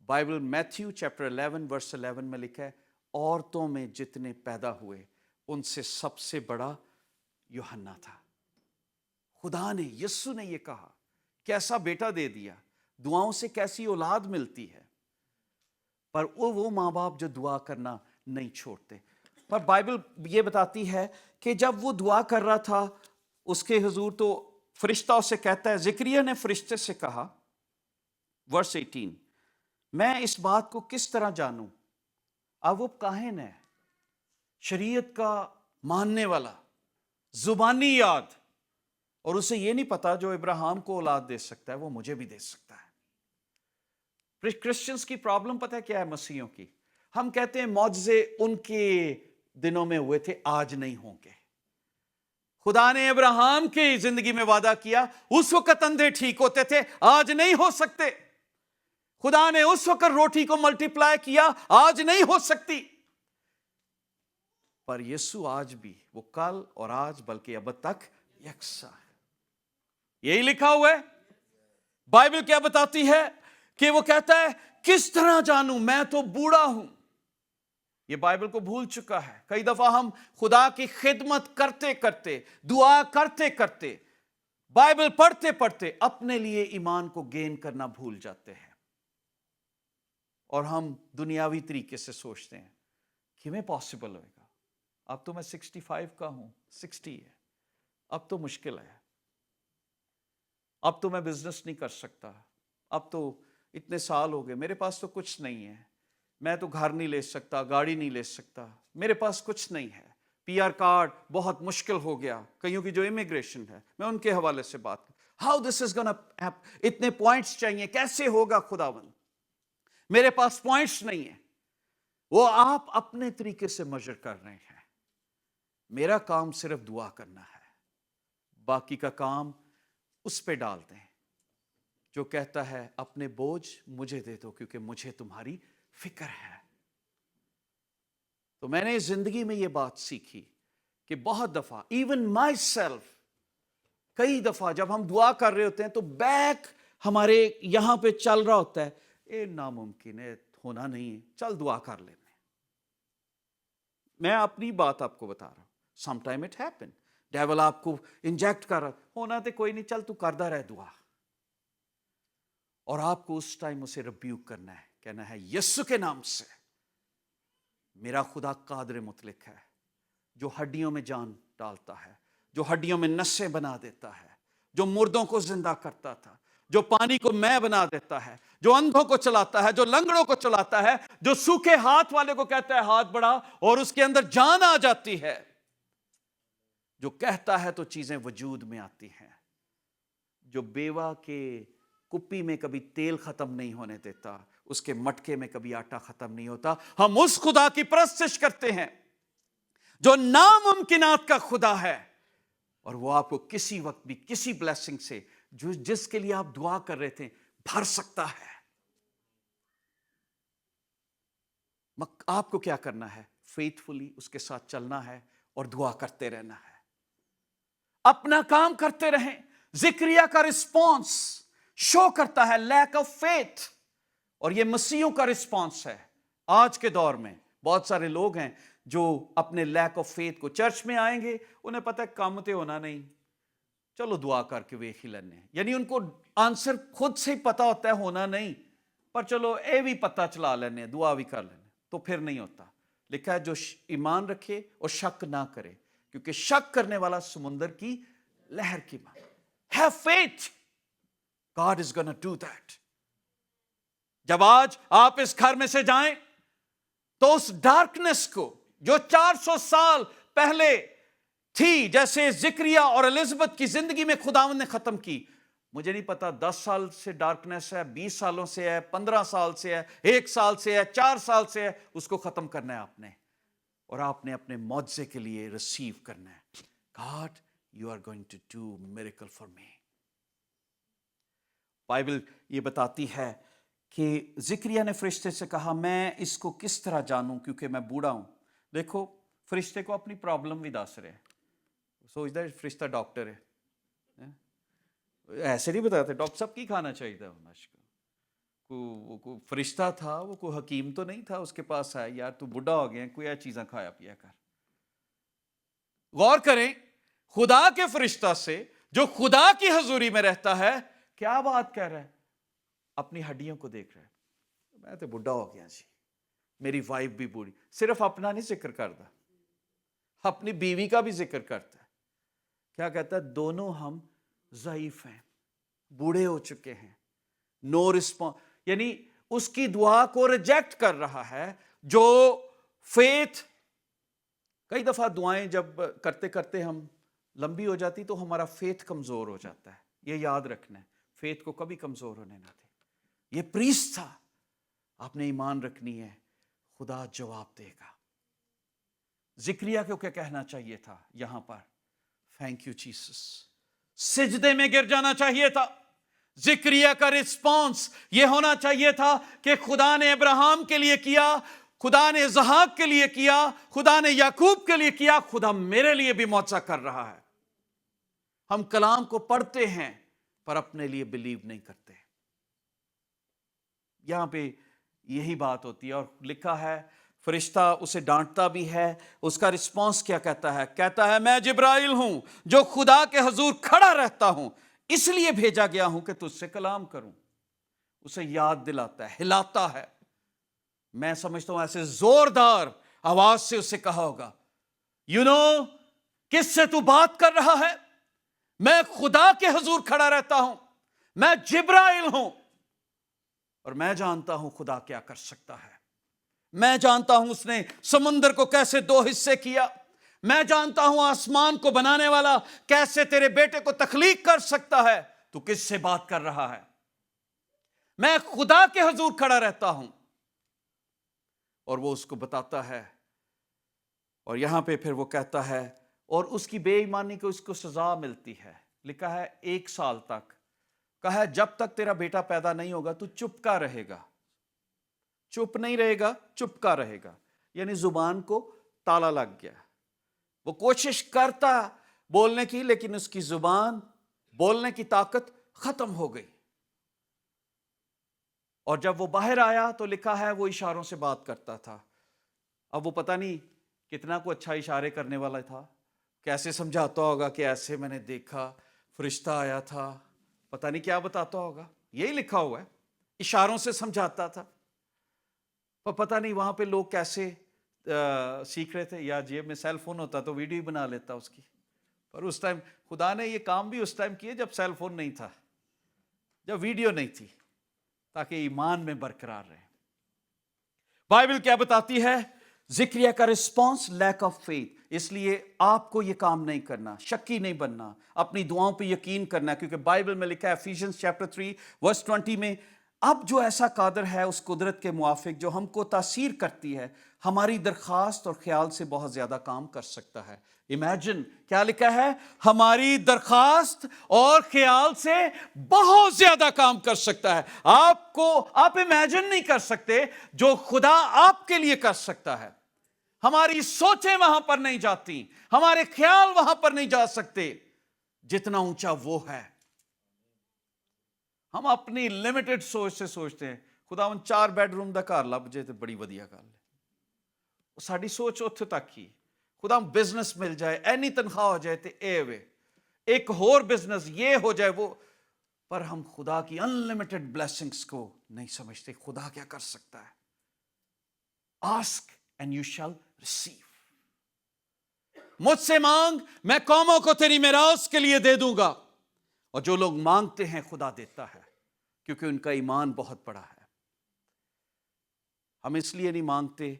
بائبل میتھیو چیپٹر 11 ورس 11 میں لکھا ہے عورتوں میں جتنے پیدا ہوئے ان سے سب سے بڑا یوحنا تھا. خدا نے یسوع نے یہ کہا کیسا بیٹا دے دیا. دعاؤں سے کیسی اولاد ملتی ہے. پر وہ ماں باپ جو دعا کرنا نہیں چھوڑتے. پر بائبل یہ بتاتی ہے کہ جب وہ دعا کر رہا تھا اس کے حضور تو فرشتہ اسے کہتا ہے. زکریا نے فرشتے سے کہا ورس 18 میں اس بات کو کس طرح جانوں. اب وہ کاہن ہے شریعت کا ماننے والا زبانی یاد اور اسے یہ نہیں پتا جو ابراہیم کو اولاد دے سکتا ہے وہ مجھے بھی دے سکتا ہے. کرسچنز کی پرابلم پتہ ہے کیا ہے مسیحیوں کی. ہم کہتے ہیں معجزے ان کے دنوں میں ہوئے تھے آج نہیں ہوں گے. خدا نے ابراہیم کی زندگی میں وعدہ کیا اس وقت اندھے ٹھیک ہوتے تھے آج نہیں ہو سکتے. خدا نے اس وقت روٹی کو ملٹی پلائی کیا آج نہیں ہو سکتی. پر یسوع آج بھی وہ کل اور آج بلکہ اب تک یکساں ہے. یہی لکھا ہوا ہے. بائبل کیا بتاتی ہے کہ وہ کہتا ہے کس طرح جانوں میں تو بوڑھا ہوں. یہ بائبل کو بھول چکا ہے. کئی دفعہ ہم خدا کی خدمت کرتے کرتے دعا کرتے کرتے بائبل پڑھتے پڑھتے اپنے لیے ایمان کو گین کرنا بھول جاتے ہیں اور ہم دنیاوی طریقے سے سوچتے ہیں کہ پاسبل ہوئے گا. اب تو میں 65 کا ہوں 60 ہے اب تو مشکل ہے. اب تو میں بزنس نہیں کر سکتا. اب تو اتنے سال ہو گئے میرے پاس تو کچھ نہیں ہے. میں تو گھر نہیں لے سکتا گاڑی نہیں لے سکتا میرے پاس کچھ نہیں ہے. پی آر کارڈ بہت مشکل ہو گیا. کئیوں کی جو امیگریشن ہے میں ان کے حوالے سے بات کروں. ہاؤ دس از گونا اتنے پوائنٹس چاہیے کیسے ہوگا خداوند. میرے پاس پوائنٹس نہیں ہیں. وہ آپ اپنے طریقے سے میجر کر رہے ہیں. میرا کام صرف دعا کرنا ہے. باقی کا کام اس پہ ڈال دیں جو کہتا ہے اپنے بوجھ مجھے دے دو کیونکہ مجھے تمہاری فکر ہے. تو میں نے زندگی میں یہ بات سیکھی کہ بہت دفعہ ایون مائی سیلف کئی دفعہ جب ہم دعا کر رہے ہوتے ہیں تو بیک ہمارے یہاں پہ چل رہا ہوتا ہے اے ناممکن ہے ہونا نہیں ہے چل دعا کر لینے. میں اپنی بات آپ کو بتا رہا ہوں. Some time it happen devil آپ کو انجیکٹ کر رہا ہونا تو کوئی نہیں چل تو کردا رہ دعا. اور آپ کو اس ٹائم اسے ریبیوک کرنا ہے کہنا ہے یسوع کے نام سے میرا خدا قادر مطلق ہے جو ہڈیوں میں جان ڈالتا ہے جو ہڈیوں میں نسیں بنا دیتا ہے، جو مردوں کو زندہ کرتا تھا، جو پانی کو مے بنا دیتا ہے، جو اندھوں کو چلاتا ہے، جو لنگڑوں کو چلاتا ہے، جو سوکھے ہاتھ والے کو کہتا ہے ہاتھ بڑھا اور اس کے اندر جان آ جاتی ہے، جو کہتا ہے تو چیزیں وجود میں آتی ہیں، جو بیوہ کے کپی میں کبھی تیل ختم نہیں ہونے دیتا، اس کے مٹکے میں کبھی آٹا ختم نہیں ہوتا. ہم اس خدا کی پرستش کرتے ہیں جو ناممکنات کا خدا ہے، اور وہ آپ کو کسی وقت بھی کسی بلیسنگ سے جس کے لیے آپ دعا کر رہے تھے بھر سکتا ہے. آپ کو کیا کرنا ہے؟ فیتھفلی اس کے ساتھ چلنا ہے اور دعا کرتے رہنا ہے، اپنا کام کرتے رہیں. زکریا کا رسپانس شو کرتا ہے لیک آف فیتھ، اور یہ مسیحوں کا رسپانس ہے. آج کے دور میں بہت سارے لوگ ہیں جو اپنے لیک آف فیتھ کو، چرچ میں آئیں گے انہیں پتہ ہے کام تے ہونا نہیں، چلو دعا کر کے ویکھ ہی لینے، یعنی ان کو آنسر خود سے ہی پتہ ہوتا ہے ہونا نہیں، پر چلو اے بھی پتہ چلا لینے، دعا بھی کر لینے، تو پھر نہیں ہوتا. لکھا ہے جو ایمان رکھے اور شک نہ کرے، کیونکہ شک کرنے والا سمندر کی لہر کی ماں. Have faith. God is gonna do that. جب آج آپ اس گھر میں سے جائیں تو اس ڈارکنس کو جو 400 سال پہلے تھی، جیسے زکریا اور الزبتھ کی زندگی میں خداوند نے ختم کی، مجھے نہیں پتا 10 سال سے ڈارکنس ہے، 20 سالوں سے ہے، 15 سال سے ہے، 1 سال سے ہے، 4 سال سے ہے، اس کو ختم کرنا ہے آپ نے، اور آپ نے اپنے معجزے کے لیے ریسیو کرنا ہے. God, you are going to do miracle for me. Bible یہ بتاتی ہے کہ زکریا نے فرشتے سے کہا میں اس کو کس طرح جانوں کیونکہ میں بوڑھا ہوں. دیکھو فرشتے کو اپنی پرابلم بھی دس رہے ہیں، سوچتا ہے فرشتہ ڈاکٹر ہے، ایسے نہیں بتاتے ڈاکٹر صاحب کی کھانا چاہیے تھا. کوئی فرشتہ تھا، وہ کوئی حکیم تو نہیں تھا، اس کے پاس آیا یار تو بوڑھا ہو گیا، کوئی چیزاں کھایا پیا کر. غور کریں، خدا کے فرشتہ سے جو خدا کی حضوری میں رہتا ہے کیا بات کہہ رہا ہے؟ اپنی ہڈیوں کو دیکھ رہا ہے. میں تو بوڑھا ہو گیا جی، میری وائف بھی بوڑھی. صرف اپنا نہیں ذکر کرتا، اپنی بیوی کا بھی ذکر کرتا ہے. کیا کہتا ہے؟ دونوں ہم ضعیف ہیں، بوڑھے ہو چکے ہیں. نو رسپانس، یعنی اس کی دعا کو ریجیکٹ کر رہا ہے. جو فیتھ، کئی دفعہ دعائیں جب کرتے کرتے ہم لمبی ہو جاتی تو ہمارا فیتھ کمزور ہو جاتا ہے. یہ یاد رکھنا ہے، فیتھ کو کبھی کمزور ہونے نہ دے. یہ پریسٹ تھا، آپ نے ایمان رکھنی ہے، خدا جواب دے گا. زکریا کو کیا کہنا چاہیے تھا یہاں پر؟ Thank you Jesus. سجدے میں گر جانا چاہیے تھا. زکریا کا رسپانس یہ ہونا چاہیے تھا کہ خدا نے ابراہیم کے لیے کیا، خدا نے اسحاق کے لیے کیا، خدا نے یعقوب کے لیے کیا، خدا میرے لیے بھی معجزہ کر رہا ہے. ہم کلام کو پڑھتے ہیں پر اپنے لیے بلیو نہیں کرتے. یہاں پہ یہی بات ہوتی ہے. اور لکھا ہے فرشتہ اسے ڈانٹتا بھی ہے، اس کا رسپانس کیا کہتا ہے؟ کہتا ہے میں جبرائیل ہوں جو خدا کے حضور کھڑا رہتا ہوں، اس لیے بھیجا گیا ہوں کہ تجھ سے کلام کروں. اسے یاد دلاتا ہے، ہلاتا ہے. میں سمجھتا ہوں ایسے زوردار آواز سے اسے کہا ہوگا کس سے تو بات کر رہا ہے؟ میں خدا کے حضور کھڑا رہتا ہوں، میں جبرائیل ہوں، اور میں جانتا ہوں خدا کیا کر سکتا ہے. میں جانتا ہوں اس نے سمندر کو کیسے 2 حصے کیا. میں جانتا ہوں آسمان کو بنانے والا کیسے تیرے بیٹے کو تخلیق کر سکتا ہے. تو کس سے بات کر رہا ہے؟ میں خدا کے حضور کھڑا رہتا ہوں. اور وہ اس کو بتاتا ہے، اور یہاں پہ پھر وہ کہتا ہے اور اس کی بے ایمانی کو اس کو سزا ملتی ہے. لکھا ہے 1 سال تک کہا ہے جب تک تیرا بیٹا پیدا نہیں ہوگا تو چپکا رہے گا. چپ نہیں رہے گا، چپکا رہے گا، یعنی زبان کو تالا لگ گیا. وہ کوشش کرتا بولنے کی لیکن اس کی زبان بولنے کی طاقت ختم ہو گئی. اور جب وہ باہر آیا تو لکھا ہے وہ اشاروں سے بات کرتا تھا. اب وہ پتہ نہیں کتنا کو اچھا اشارے کرنے والا تھا، کیسے سمجھاتا ہوگا کہ ایسے میں نے دیکھا فرشتہ آیا تھا، پتہ نہیں کیا بتاتا ہوگا. یہی لکھا ہوا ہے، اشاروں سے سمجھاتا تھا. پر پتہ نہیں وہاں پہ لوگ کیسے سیکھ رہے تھے، یا جیب میں سیل فون ہوتا تو ویڈیو ہی بنا لیتا اس کی. پر اس ٹائم خدا نے یہ کام بھی اس ٹائم کیے جب سیل فون نہیں تھا، جب ویڈیو نہیں تھی، تاکہ ایمان میں برقرار رہے۔ بائبل کیا بتاتی ہے؟ ذکریہ کا رسپانس لیک آف فیتھ، اس لیے آپ کو یہ کام نہیں کرنا، شکی نہیں بننا، اپنی دعاؤں پہ یقین کرنا، کیونکہ بائبل میں لکھا ہے ایفیشینز چیپٹر 3 ورس 20 میں، اب جو ایسا قادر ہے اس قدرت کے موافق جو ہم کو تاثیر کرتی ہے، ہماری درخواست اور خیال سے بہت زیادہ کام کر سکتا ہے۔ امیجن کیا لکھا ہے؟ ہماری درخواست اور خیال سے بہت زیادہ کام کر سکتا ہے۔ آپ امیجن نہیں کر سکتے جو خدا آپ کے لیے کر سکتا ہے۔ ہماری سوچیں وہاں پر نہیں جاتی، ہمارے خیال وہاں پر نہیں جا سکتے جتنا اونچا وہ ہے۔ ہم اپنی لمیٹڈ سوچ سے سوچتے ہیں خدا ان 4 بیڈ روم دا گھر لب جائے تو بڑی ودیا گل ہے، ساری سوچ اتھے تک ہی۔ خدا بزنس مل جائے، اینی تنخواہ ہو جائے تو اے وے، ایک اور بزنس یہ ہو جائے وہ، پر ہم خدا کی انلمیٹڈ بلیسنگز کو نہیں سمجھتے۔ خدا کیا کر سکتا ہے؟ آسک اینڈ یو شال ریسیو، مجھ سے مانگ میں قوموں کو تیری میراث کے لیے دے دوں گا۔ اور جو لوگ مانگتے ہیں خدا دیتا ہے، کیونکہ ان کا ایمان بہت بڑا ہے۔ ہم اس لیے نہیں مانگتے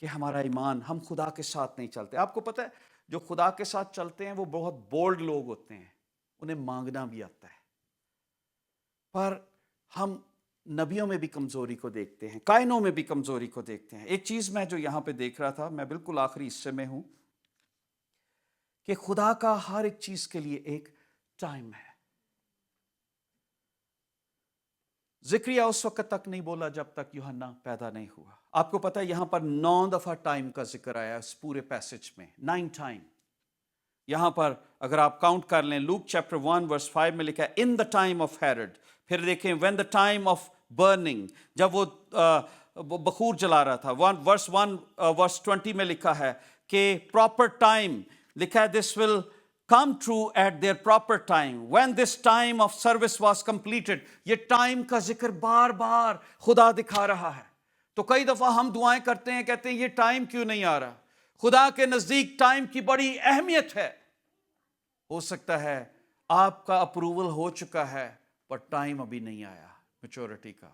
کہ ہمارا ایمان، ہم خدا کے ساتھ نہیں چلتے۔ آپ کو پتہ ہے جو خدا کے ساتھ چلتے ہیں وہ بہت بولڈ لوگ ہوتے ہیں، انہیں مانگنا بھی آتا ہے۔ پر ہم نبیوں میں بھی کمزوری کو دیکھتے ہیں، کائنوں میں بھی کمزوری کو دیکھتے ہیں۔ ایک چیز میں جو یہاں پہ دیکھ رہا تھا، میں بالکل آخری حصے میں ہوں، کہ خدا کا ہر ایک چیز کے لیے ایک ٹائم ہے۔ ذکریہ اس وقت تک نہیں بولا جب تک یوحنا پیدا نہیں ہوا۔ آپ کو پتہ ہے یہاں پر 9 دفعہ ٹائم کا ذکر آیا اس پورے پیسج میں، 9 ٹائم۔ یہاں پر اگر آپ کاؤنٹ کر لیں، لوک چیپٹر 1 ورس 5 میں لکھا ہے ان دا ٹائم آف ہیرڈ، پھر دیکھیں when the time of burning, جب وہ بخور جلا رہا تھا، ورس 1 ورس 20 میں لکھا ہے کہ پراپر ٹائم، لکھا ہے دس ول come true at their proper time when this time of service was completed۔ یہ ٹائم کا ذکر بار بار خدا دکھا رہا ہے۔ تو کئی دفعہ ہم دعائیں کرتے ہیں، کہتے ہیں یہ ٹائم کیوں نہیں آ رہا؟ خدا کے نزدیک ٹائم کی بڑی اہمیت ہے۔ ہو سکتا ہے آپ کا اپروول ہو چکا ہے پر ٹائم ابھی نہیں آیا میچورٹی کا۔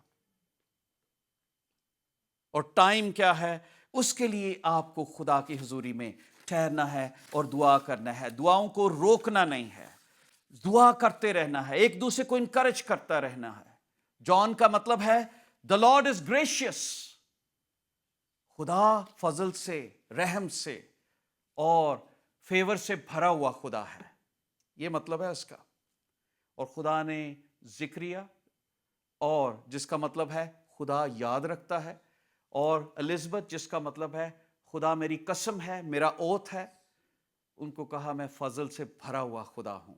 اور ٹائم کیا ہے؟ اس کے لیے آپ کو خدا کی حضوری میں ٹھہرنا ہے اور دعا کرنا ہے، دعاؤں کو روکنا نہیں ہے، دعا کرتے رہنا ہے، ایک دوسرے کو انکریج کرتا رہنا ہے۔ جان کا مطلب ہے the Lord is gracious، خدا فضل سے، رحم سے اور فیور سے بھرا ہوا خدا ہے، یہ مطلب ہے اس کا۔ اور خدا نے ذکریہ، اور جس کا مطلب ہے خدا یاد رکھتا ہے، اور الزبتھ جس کا مطلب ہے خدا میری قسم ہے، میرا اوتھ ہے، ان کو کہا میں فضل سے بھرا ہوا خدا ہوں۔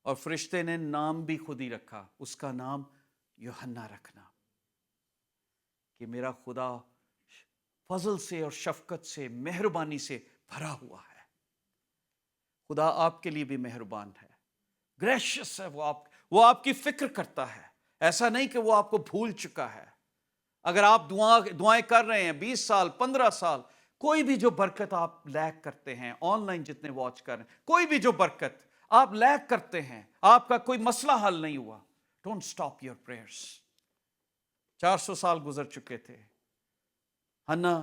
اور فرشتے نے نام بھی خود ہی رکھا، اس کا نام یوحنا رکھنا، کہ میرا خدا فضل سے اور شفقت سے، مہربانی سے بھرا ہوا ہے۔ خدا آپ کے لیے بھی مہربان ہے، گریشیس ہے، وہ آپ کی فکر کرتا ہے۔ ایسا نہیں کہ وہ آپ کو بھول چکا ہے۔ اگر آپ دعائیں کر رہے ہیں 20 سال 15 سال، کوئی بھی جو برکت آپ لیک کرتے ہیں، آن لائن جتنے واچ کر رہے ہیں، کوئی بھی جو برکت آپ لیک کرتے ہیں، آپ کا کوئی مسئلہ حل نہیں ہوا، ڈونٹ سٹاپ یور پریئرز۔ 400 سال گزر چکے تھے، ہنا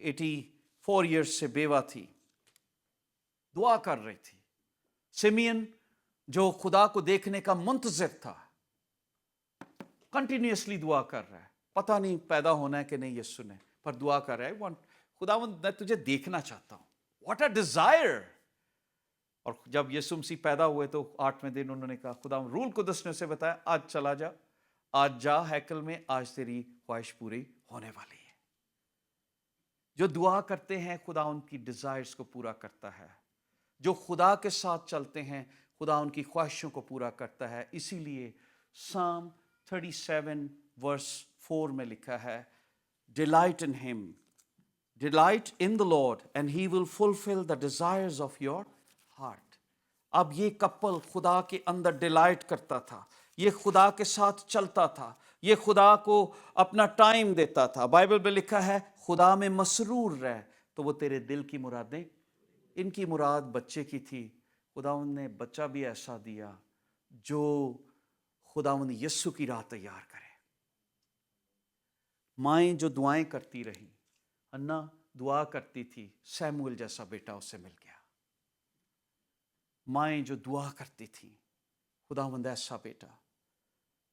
84 ایئرز سے بیوہ تھی، دعا کر رہی تھی۔ سمیون جو خدا کو دیکھنے کا منتظر تھا، کنٹینیوسلی دعا کر رہا ہے، پتہ نہیں پیدا ہونا ہے کہ نہیں یسوع نے، پر دعا کر رہا ہے، خداوند میں تجھے دیکھنا چاہتا ہوں، واٹ اے ڈیزائر۔ اور جب یسوع مسیح پیدا ہوئے تو 8ویں دن انہوں نے کہا، خداوند روح القدس نے اسے بتایا آج چلا جا، آج جا ہیکل میں، آج تیری خواہش پوری ہونے والی ہے۔ جو دعا کرتے ہیں خدا ان کی ڈیزائرز کو پورا کرتا ہے، جو خدا کے ساتھ چلتے ہیں خدا ان کی خواہشوں کو پورا کرتا ہے۔ اسی لیے Psalm 37 verse 4 میں لکھا ہے Delight in him, delight in the Lord and he will fulfill the desires of your heart۔ اب یہ کپل خدا کے اندر ڈیلائٹ کرتا تھا، یہ خدا کے ساتھ چلتا تھا، یہ خدا کو اپنا ٹائم دیتا تھا۔ بائبل میں لکھا ہے خدا میں مسرور رہ تو وہ تیرے دل کی مرادیں ان کی مراد بچے کی تھی، خداوند نے بچہ بھی ایسا دیا جو خداوند یسوع کی راہ تیار کرے۔ مائیں جو دعائیں کرتی رہیں، حنا دعا کرتی تھی، سیموئل جیسا بیٹا اسے مل گیا۔ مائیں جو دعا کرتی تھیں، خداوند ایسا بیٹا۔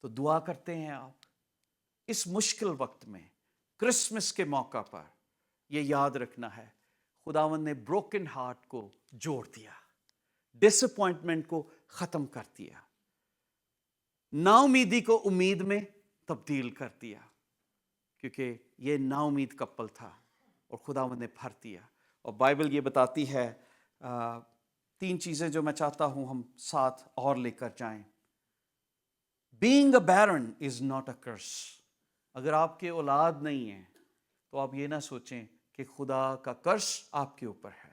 تو دعا کرتے ہیں آپ اس مشکل وقت میں، کرسمس کے موقع پر یہ یاد رکھنا ہے، خداوند نے بروکن ہارٹ کو جوڑ دیا، ڈس اپوائنٹمنٹ کو ختم کر دیا، نا امیدی کو امید میں تبدیل کر دیا، کیونکہ یہ نا امید کپل تھا اور خداوند نے بھر دیا۔ اور بائبل یہ بتاتی ہے 3 چیزیں جو میں چاہتا ہوں ہم ساتھ اور لے کر جائیں۔ Being a barren is not a curse۔ اگر آپ کے اولاد نہیں ہیں تو آپ یہ نہ سوچیں کہ خدا کا کرس آپ کے اوپر ہے۔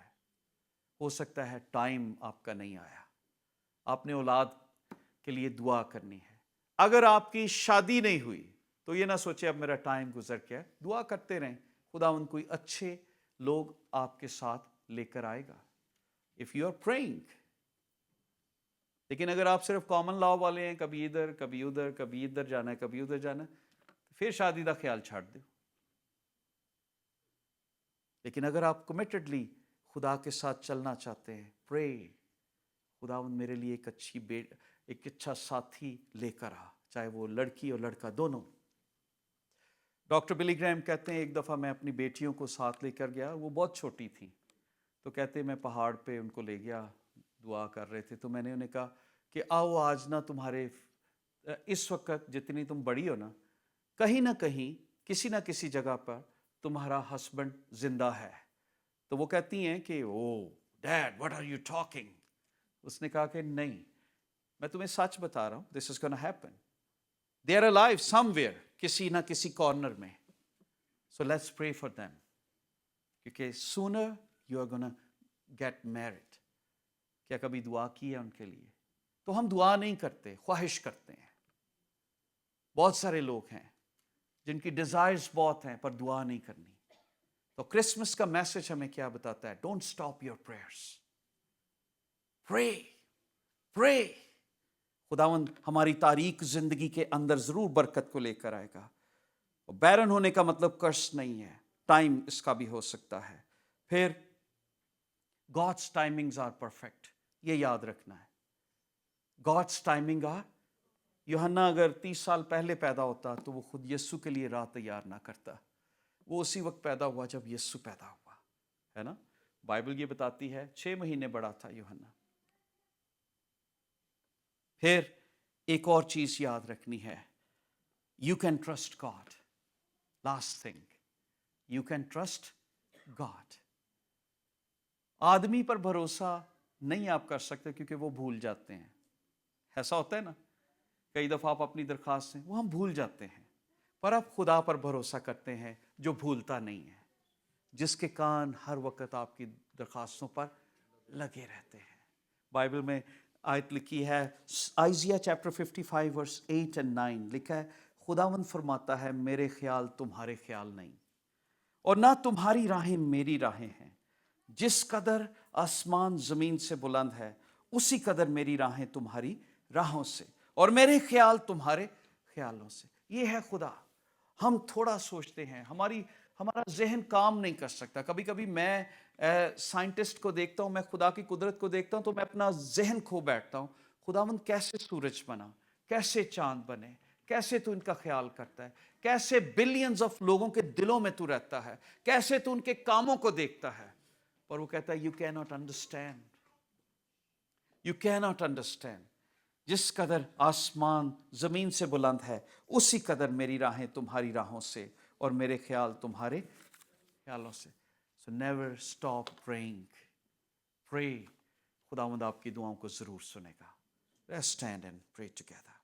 ہو سکتا ہے ٹائم آپ کا نہیں آیا، آپ نے اولاد کے لیے دعا کرنی ہے۔ اگر آپ کی شادی نہیں ہوئی تو یہ نہ سوچے اب میرا ٹائم گزر گیا، دعا کرتے رہیں، خداوند کوئی اچھے لوگ آپ کے ساتھ لے کر آئے گا۔ If you are praying۔ لیکن اگر آپ صرف کامن لاء والے ہیں، کبھی ادھر کبھی ادھر، کبھی ادھر جانا ہے کبھی ادھر جانا ہے، تو پھر شادی کا خیال چھاڑ دو۔ لیکن اگر آپ کمیٹڈلی خدا کے ساتھ چلنا چاہتے ہیں، پرے، خداوند میرے لیے ایک اچھا ساتھی لے کر آ، چاہے وہ لڑکی اور لڑکا دونوں۔ ڈاکٹر بلی گرہم کہتے ہیں ایک دفعہ میں اپنی بیٹیوں کو ساتھ لے کر گیا، وہ بہت چھوٹی تھیں، تو کہتے میں پہاڑ پہ ان کو لے گیا، دعا کر رہے تھے، تو میں نے انہیں کہا کہ آؤ آج نہ تمہارے اس وقت جتنی تم بڑی ہو نا، کہیں نہ کہیں کسی نہ کسی جگہ پر تمہارا ہسبینڈ زندہ ہے۔ تو وہ کہتی ہیں کہ oh dad what are you talking. اس نے کہا کہ نہیں، میں تمہیں سچ بتا رہا ہوں، this is gonna happen, they are alive somewhere ویئر، کسی نہ کسی کارنر میں، so let's pray for them, کیونکہ sooner you are gonna get married. کیا کبھی دعا کی ہے ان کے لیے؟ تو ہم دعا نہیں کرتے، خواہش کرتے ہیں۔ بہت سارے لوگ ہیں جن کی ڈیزائرز بہت ہیں پر دعا نہیں کرنی۔ تو کرسمس کا میسج ہمیں کیا بتاتا ہے؟ ڈونٹ اسٹاپ یور پریئرس، پرے پرے۔ خداوند ہماری تاریک زندگی کے اندر ضرور برکت کو لے کر آئے گا۔ بیرن ہونے کا مطلب کرس نہیں ہے، ٹائم اس کا بھی ہو سکتا ہے۔ پھر God's timings are perfect، یہ یاد رکھنا ہے۔ God's timing are، یوحنا اگر 30 سال پہلے پیدا ہوتا تو وہ خود یسوع کے لیے راہ تیار نہ کرتا، وہ اسی وقت پیدا ہوا جب یسوع پیدا ہوا، ہے نا؟ بائبل یہ بتاتی ہے 6 مہینے بڑا تھا یوحنا۔ پھر ایک اور چیز یاد رکھنی ہے، you can trust God. Last thing, you can trust God. آدمی پر بھروسہ نہیں آپ کر سکتے کیونکہ وہ بھول جاتے ہیں۔ ایسا ہوتا ہے نا، کئی دفعہ آپ اپنی درخواستیں وہ ہم بھول جاتے ہیں، پر آپ خدا پر بھروسہ کرتے ہیں جو بھولتا نہیں ہے، جس کے کان ہر وقت آپ کی درخواستوں پر لگے رہتے ہیں۔ بائبل میں آیت لکھی ہے، آئزیہ چیپٹر 55 ورس 8 and 9 لکھا ہے، خداوند فرماتا ہے میرے خیال تمہارے خیال نہیں، اور نہ تمہاری راہیں میری راہیں ہیں۔ جس قدر آسمان زمین سے بلند ہے، اسی قدر میری راہیں تمہاری راہوں سے، اور میرے خیال تمہارے خیالوں سے۔ یہ ہے خدا۔ ہم تھوڑا سوچتے ہیں، ہمارا ذہن کام نہیں کر سکتا۔ کبھی کبھی میں سائنٹسٹ کو دیکھتا ہوں، میں خدا کی قدرت کو دیکھتا ہوں تو میں اپنا ذہن کھو بیٹھتا ہوں، خداوند کیسے سورج بنا، کیسے چاند بنے، کیسے تو ان کا خیال کرتا ہے، کیسے بلینز آف لوگوں کے دلوں میں تو رہتا ہے، کیسے تو ان کے کاموں کو دیکھتا ہے۔ اور وہ کہتا ہے یو کی ناٹ انڈرسٹینڈ، یو کی ناٹ انڈرسٹینڈ۔ جس قدر آسمان زمین سے بلند ہے، اسی قدر میری راہیں تمہاری راہوں سے اور میرے خیال تمہارے خیالوں سے۔ So never stop praying. Pray. خداوند آپ کی دعاؤں کو ضرور سنے گا۔ Let's stand and pray together.